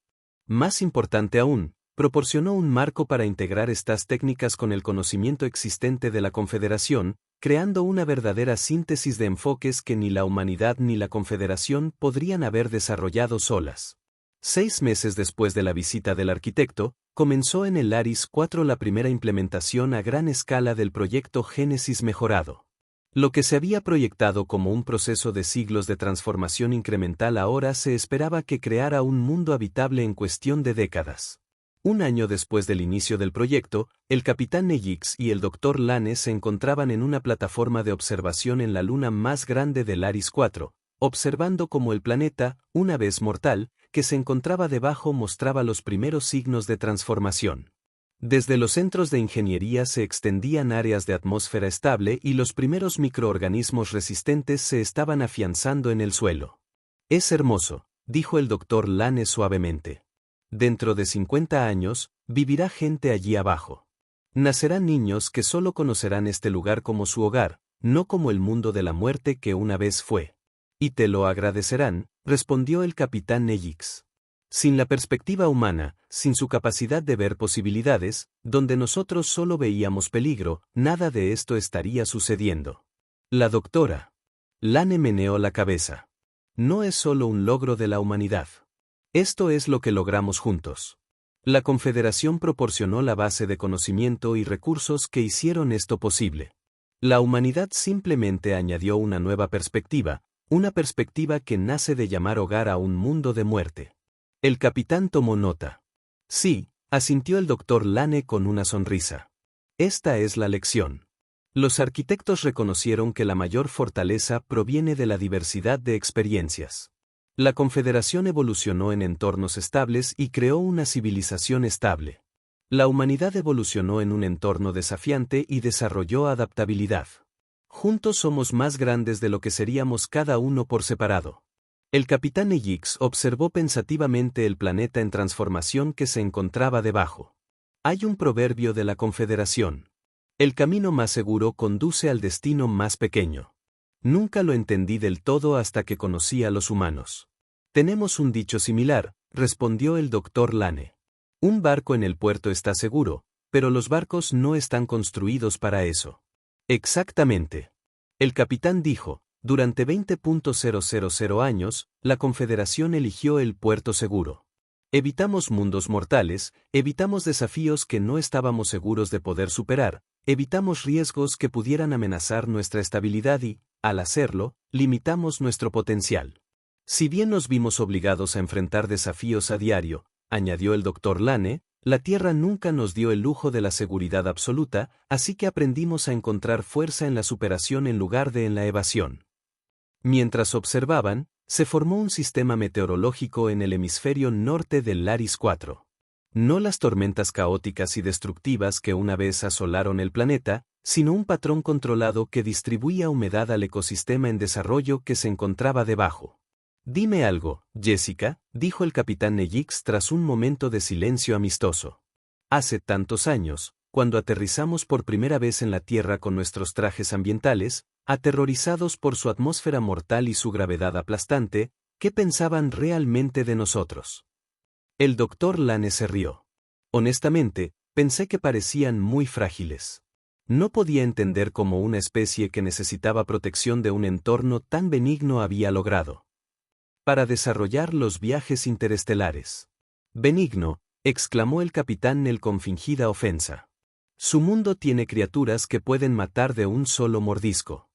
Más importante aún, proporcionó un marco para integrar estas técnicas con el conocimiento existente de la Confederación, creando una verdadera síntesis de enfoques que ni la humanidad ni la Confederación podrían haber desarrollado solas. 6 meses después de la visita del arquitecto, comenzó en el Laris 4 la primera implementación a gran escala del proyecto Génesis mejorado. Lo que se había proyectado como un proceso de siglos de transformación incremental ahora se esperaba que creara un mundo habitable en cuestión de décadas. Un año después del inicio del proyecto, el capitán Nejix y el doctor Lane se encontraban en una plataforma de observación en la luna más grande del Laris 4, observando cómo el planeta, una vez mortal, que se encontraba debajo mostraba los primeros signos de transformación. Desde los centros de ingeniería se extendían áreas de atmósfera estable y los primeros microorganismos resistentes se estaban afianzando en el suelo. Es hermoso, dijo el doctor Lane suavemente. Dentro de 50 años, vivirá gente allí abajo. Nacerán niños que solo conocerán este lugar como su hogar, no como el mundo de la muerte que una vez fue. Y te lo agradecerán, respondió el capitán Nejix. Sin la perspectiva humana, sin su capacidad de ver posibilidades, donde nosotros solo veíamos peligro, nada de esto estaría sucediendo. La doctora Lane meneó la cabeza. No es solo un logro de la humanidad. Esto es lo que logramos juntos. La Confederación proporcionó la base de conocimiento y recursos que hicieron esto posible. La humanidad simplemente añadió una nueva perspectiva, una perspectiva que nace de llamar hogar a un mundo de muerte. El capitán tomó nota. Sí, asintió el doctor Lane con una sonrisa. Esta es la lección. Los arquitectos reconocieron que la mayor fortaleza proviene de la diversidad de experiencias. La Confederación evolucionó en entornos estables y creó una civilización estable. La humanidad evolucionó en un entorno desafiante y desarrolló adaptabilidad. Juntos somos más grandes de lo que seríamos cada uno por separado. El capitán Nejix observó pensativamente el planeta en transformación que se encontraba debajo. Hay un proverbio de la Confederación. El camino más seguro conduce al destino más pequeño. Nunca lo entendí del todo hasta que conocí a los humanos. Tenemos un dicho similar, respondió el doctor Lane. Un barco en el puerto está seguro, pero los barcos no están construidos para eso. Exactamente. El capitán dijo, durante 20.000 años, la Confederación eligió el puerto seguro. Evitamos mundos mortales, evitamos desafíos que no estábamos seguros de poder superar, evitamos riesgos que pudieran amenazar nuestra estabilidad y, al hacerlo, limitamos nuestro potencial. Si bien nos vimos obligados a enfrentar desafíos a diario, añadió el doctor Lane, la Tierra nunca nos dio el lujo de la seguridad absoluta, así que aprendimos a encontrar fuerza en la superación en lugar de en la evasión. Mientras observaban, se formó un sistema meteorológico en el hemisferio norte del Laris 4. No las tormentas caóticas y destructivas que una vez asolaron el planeta, sino un patrón controlado que distribuía humedad al ecosistema en desarrollo que se encontraba debajo. Dime algo, Jessica, dijo el capitán Nejix tras un momento de silencio amistoso. Hace tantos años, cuando aterrizamos por primera vez en la Tierra con nuestros trajes ambientales, aterrorizados por su atmósfera mortal y su gravedad aplastante, ¿qué pensaban realmente de nosotros? El doctor Lane se rió. Honestamente, pensé que parecían muy frágiles. No podía entender cómo una especie que necesitaba protección de un entorno tan benigno había logrado. Para desarrollar los viajes interestelares. Benigno, exclamó el capitán Nel con fingida ofensa. Su mundo tiene criaturas que pueden matar de un solo mordisco.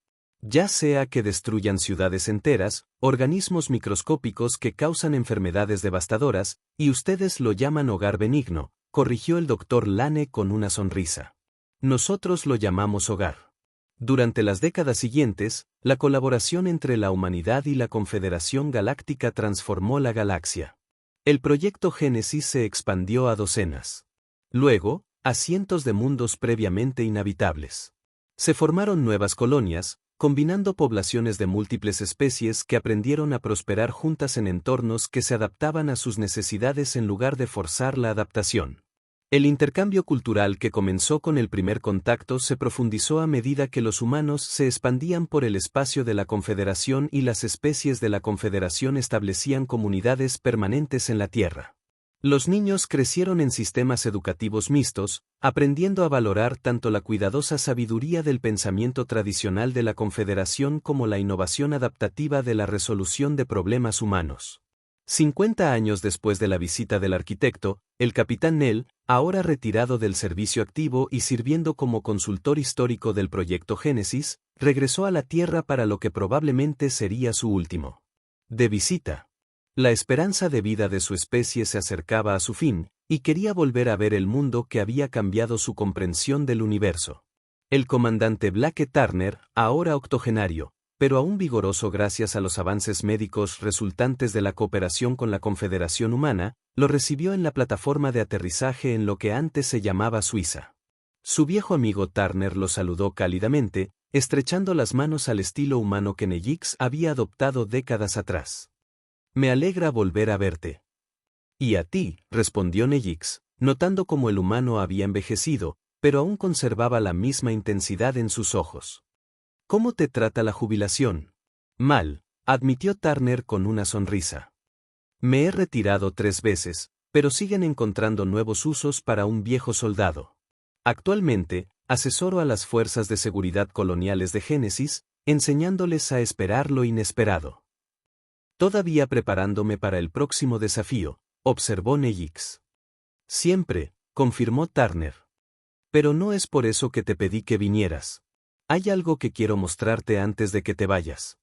Ya sea que destruyan ciudades enteras, organismos microscópicos que causan enfermedades devastadoras, y ustedes lo llaman hogar benigno, corrigió el doctor Lane con una sonrisa. Nosotros lo llamamos hogar. Durante las décadas siguientes, la colaboración entre la humanidad y la Confederación Galáctica transformó la galaxia. El proyecto Génesis se expandió a docenas. Luego, a cientos de mundos previamente inhabitables. Se formaron nuevas colonias, combinando poblaciones de múltiples especies que aprendieron a prosperar juntas en entornos que se adaptaban a sus necesidades en lugar de forzar la adaptación. El intercambio cultural que comenzó con el primer contacto se profundizó a medida que los humanos se expandían por el espacio de la Confederación y las especies de la Confederación establecían comunidades permanentes en la Tierra. Los niños crecieron en sistemas educativos mixtos, aprendiendo a valorar tanto la cuidadosa sabiduría del pensamiento tradicional de la Confederación como la innovación adaptativa de la resolución de problemas humanos. 50 años después de la visita del arquitecto, el capitán Nell, ahora retirado del servicio activo y sirviendo como consultor histórico del proyecto Génesis, regresó a la Tierra para lo que probablemente sería su último de visita. La esperanza de vida de su especie se acercaba a su fin, y quería volver a ver el mundo que había cambiado su comprensión del universo. El comandante Blake Turner, ahora octogenario, pero aún vigoroso gracias a los avances médicos resultantes de la cooperación con la Confederación Humana, lo recibió en la plataforma de aterrizaje en lo que antes se llamaba Suiza. Su viejo amigo Turner lo saludó cálidamente, estrechando las manos al estilo humano que Nejix había adoptado décadas atrás. Me alegra volver a verte. Y a ti, respondió Nejix, notando cómo el humano había envejecido, pero aún conservaba la misma intensidad en sus ojos. ¿Cómo te trata la jubilación? Mal, admitió Turner con una sonrisa. Me he retirado 3 veces, pero siguen encontrando nuevos usos para un viejo soldado. Actualmente, asesoro a las fuerzas de seguridad coloniales de Génesis, enseñándoles a esperar lo inesperado. Todavía preparándome para el próximo desafío, observó Nejix. Siempre, confirmó Turner. Pero no es por eso que te pedí que vinieras. Hay algo que quiero mostrarte antes de que te vayas.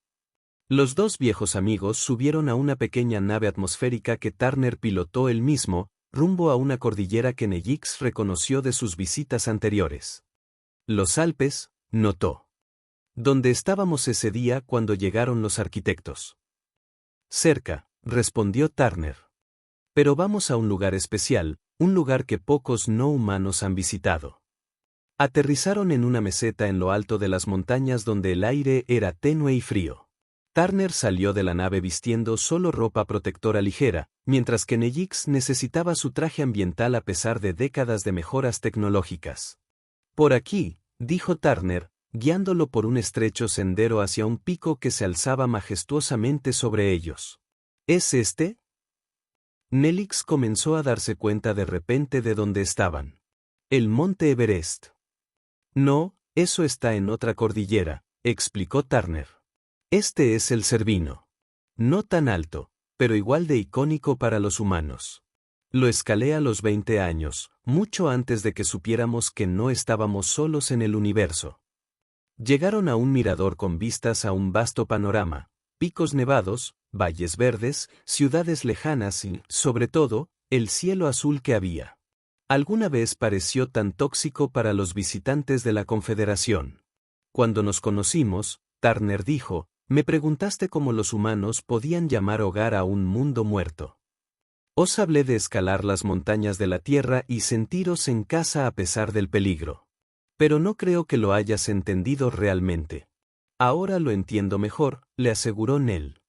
Los dos viejos amigos subieron a una pequeña nave atmosférica que Turner pilotó él mismo, rumbo a una cordillera que Nejix reconoció de sus visitas anteriores. Los Alpes, notó. ¿Dónde estábamos ese día cuando llegaron los arquitectos? Cerca, respondió Turner. Pero vamos a un lugar especial, un lugar que pocos no humanos han visitado. Aterrizaron en una meseta en lo alto de las montañas donde el aire era tenue y frío. Turner salió de la nave vistiendo solo ropa protectora ligera, mientras que Nejix necesitaba su traje ambiental a pesar de décadas de mejoras tecnológicas. Por aquí, dijo Turner, guiándolo por un estrecho sendero hacia un pico que se alzaba majestuosamente sobre ellos. ¿Es este? Nejix comenzó a darse cuenta de repente de dónde estaban. El monte Everest. No, eso está en otra cordillera, explicó Turner. Este es el Cervino. No tan alto, pero igual de icónico para los humanos. Lo escalé a los 20 años, mucho antes de que supiéramos que no estábamos solos en el universo. Llegaron a un mirador con vistas a un vasto panorama, picos nevados, valles verdes, ciudades lejanas y, sobre todo, el cielo azul que había. Alguna vez pareció tan tóxico para los visitantes de la Confederación. Cuando nos conocimos, Turner dijo, me preguntaste cómo los humanos podían llamar hogar a un mundo muerto. Os hablé de escalar las montañas de la Tierra y sentiros en casa a pesar del peligro. Pero no creo que lo hayas entendido realmente. Ahora lo entiendo mejor, le aseguró Nell.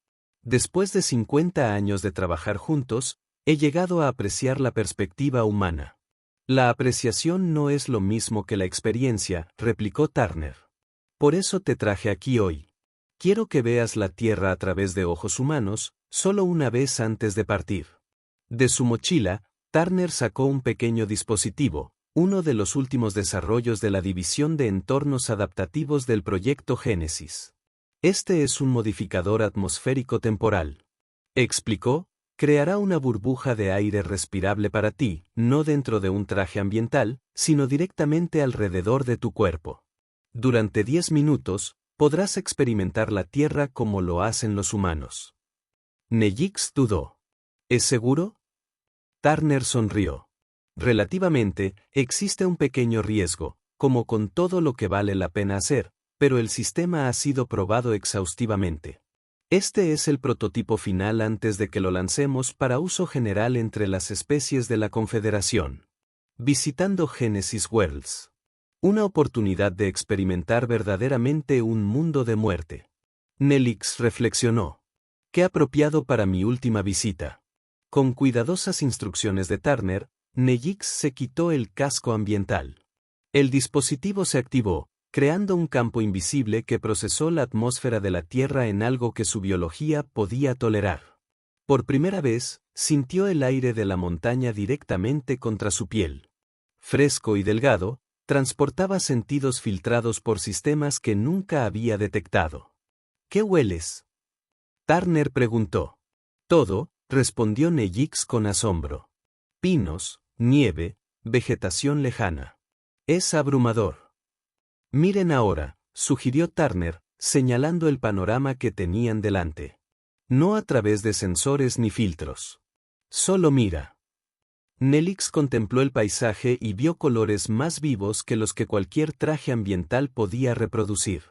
Después de 50 años de trabajar juntos, he llegado a apreciar la perspectiva humana. La apreciación no es lo mismo que la experiencia, replicó Turner. Por eso te traje aquí hoy. Quiero que veas la Tierra a través de ojos humanos, solo una vez antes de partir. De su mochila, Turner sacó un pequeño dispositivo, uno de los últimos desarrollos de la División de Entornos Adaptativos del Proyecto Génesis. Este es un modificador atmosférico temporal. Explicó, creará una burbuja de aire respirable para ti, no dentro de un traje ambiental, sino directamente alrededor de tu cuerpo. Durante 10 minutos, Podrás experimentar la Tierra como lo hacen los humanos. Nejix dudó. ¿Es seguro? Turner sonrió. Relativamente, existe un pequeño riesgo, como con todo lo que vale la pena hacer, pero el sistema ha sido probado exhaustivamente. Este es el prototipo final antes de que lo lancemos para uso general entre las especies de la Confederación. Visitando Genesis Worlds. Una oportunidad de experimentar verdaderamente un mundo de muerte. Nejix reflexionó. Qué apropiado para mi última visita. Con cuidadosas instrucciones de Turner, Nejix se quitó el casco ambiental. El dispositivo se activó, creando un campo invisible que procesó la atmósfera de la Tierra en algo que su biología podía tolerar. Por primera vez, sintió el aire de la montaña directamente contra su piel. Fresco y delgado, transportaba sentidos filtrados por sistemas que nunca había detectado. ¿Qué hueles? Turner preguntó. Todo, respondió Nejix con asombro. Pinos, nieve, vegetación lejana. Es abrumador. Miren ahora, sugirió Turner, señalando el panorama que tenían delante. No a través de sensores ni filtros. Solo mira. Nejix contempló el paisaje y vio colores más vivos que los que cualquier traje ambiental podía reproducir.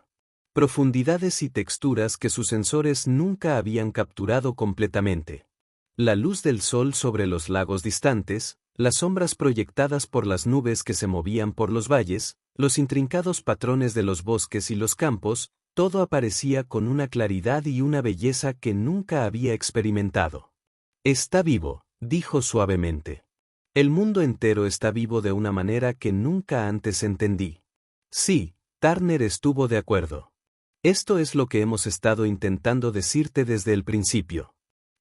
Profundidades y texturas que sus sensores nunca habían capturado completamente. La luz del sol sobre los lagos distantes, las sombras proyectadas por las nubes que se movían por los valles, los intrincados patrones de los bosques y los campos, todo aparecía con una claridad y una belleza que nunca había experimentado. Está vivo, dijo suavemente. El mundo entero está vivo de una manera que nunca antes entendí. Sí, Turner estuvo de acuerdo. Esto es lo que hemos estado intentando decirte desde el principio.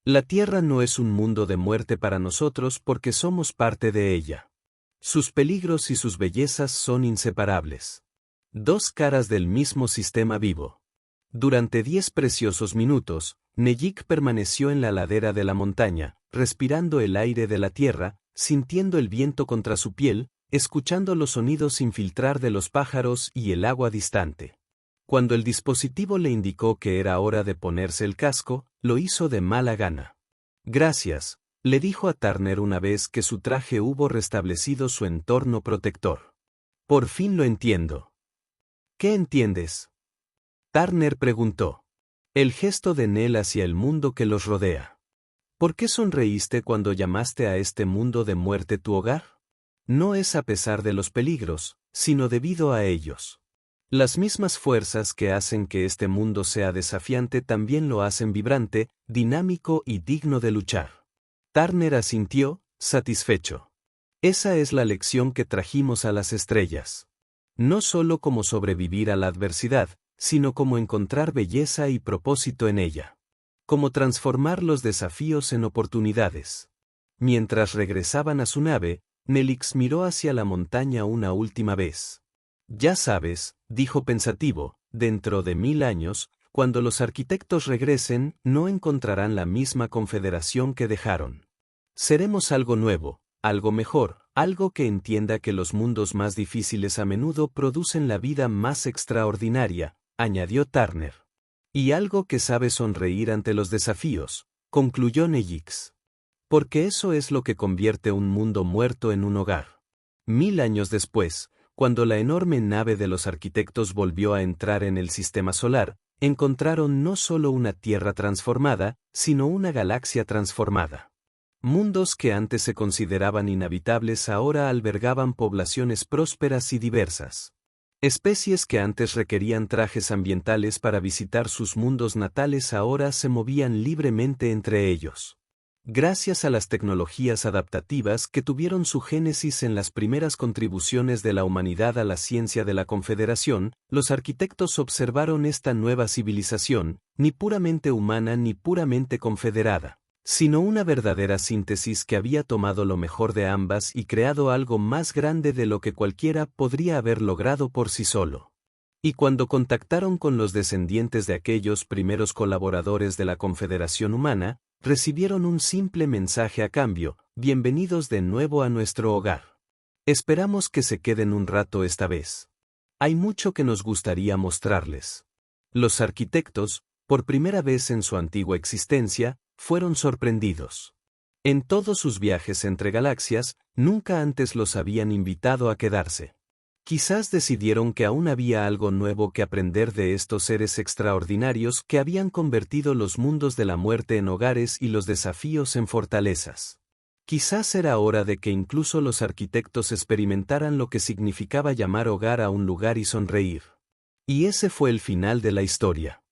La Tierra no es un mundo de muerte para nosotros porque somos parte de ella. Sus peligros y sus bellezas son inseparables. Dos caras del mismo sistema vivo. Durante 10 preciosos minutos, Nejix permaneció en la ladera de la montaña, respirando el aire de la Tierra, sintiendo el viento contra su piel, escuchando los sonidos sin filtrar de los pájaros y el agua distante. Cuando el dispositivo le indicó que era hora de ponerse el casco, lo hizo de mala gana. Gracias, le dijo a Turner una vez que su traje hubo restablecido su entorno protector. Por fin lo entiendo. ¿Qué entiendes? Turner preguntó. El gesto de Nell hacia el mundo que los rodea. ¿Por qué sonreíste cuando llamaste a este mundo de muerte tu hogar? No es a pesar de los peligros, sino debido a ellos. Las mismas fuerzas que hacen que este mundo sea desafiante también lo hacen vibrante, dinámico y digno de luchar. Turner asintió, satisfecho. Esa es la lección que trajimos a las estrellas. No solo cómo sobrevivir a la adversidad, sino cómo encontrar belleza y propósito en ella. Cómo transformar los desafíos en oportunidades. Mientras regresaban a su nave, Nejix miró hacia la montaña una última vez. Ya sabes, dijo pensativo, dentro de 1000 años, cuando los arquitectos regresen, no encontrarán la misma confederación que dejaron. Seremos algo nuevo, algo mejor, algo que entienda que los mundos más difíciles a menudo producen la vida más extraordinaria, añadió Turner. Y algo que sabe sonreír ante los desafíos, concluyó Nejix. Porque eso es lo que convierte un mundo muerto en un hogar. 1000 años después, cuando la enorme nave de los arquitectos volvió a entrar en el sistema solar, encontraron no solo una Tierra transformada, sino una galaxia transformada. Mundos que antes se consideraban inhabitables ahora albergaban poblaciones prósperas y diversas. Especies que antes requerían trajes ambientales para visitar sus mundos natales ahora se movían libremente entre ellos. Gracias a las tecnologías adaptativas que tuvieron su génesis en las primeras contribuciones de la humanidad a la ciencia de la Confederación, los arquitectos observaron esta nueva civilización, ni puramente humana ni puramente confederada, sino una verdadera síntesis que había tomado lo mejor de ambas y creado algo más grande de lo que cualquiera podría haber logrado por sí solo. Y cuando contactaron con los descendientes de aquellos primeros colaboradores de la Confederación Humana, recibieron un simple mensaje a cambio: bienvenidos de nuevo a nuestro hogar. Esperamos que se queden un rato esta vez. Hay mucho que nos gustaría mostrarles. Los arquitectos, por primera vez en su antigua existencia, fueron sorprendidos. En todos sus viajes entre galaxias, nunca antes los habían invitado a quedarse. Quizás decidieron que aún había algo nuevo que aprender de estos seres extraordinarios que habían convertido los mundos de la muerte en hogares y los desafíos en fortalezas. Quizás era hora de que incluso los arquitectos experimentaran lo que significaba llamar hogar a un lugar y sonreír. Y ese fue el final de la historia.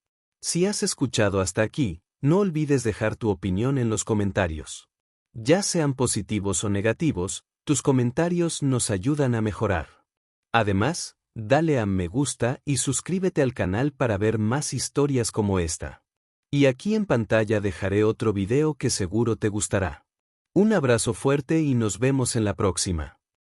Si has escuchado hasta aquí, no olvides dejar tu opinión en los comentarios. Ya sean positivos o negativos, tus comentarios nos ayudan a mejorar. Además, dale a me gusta y suscríbete al canal para ver más historias como esta. Y aquí en pantalla dejaré otro video que seguro te gustará. Un abrazo fuerte y nos vemos en la próxima.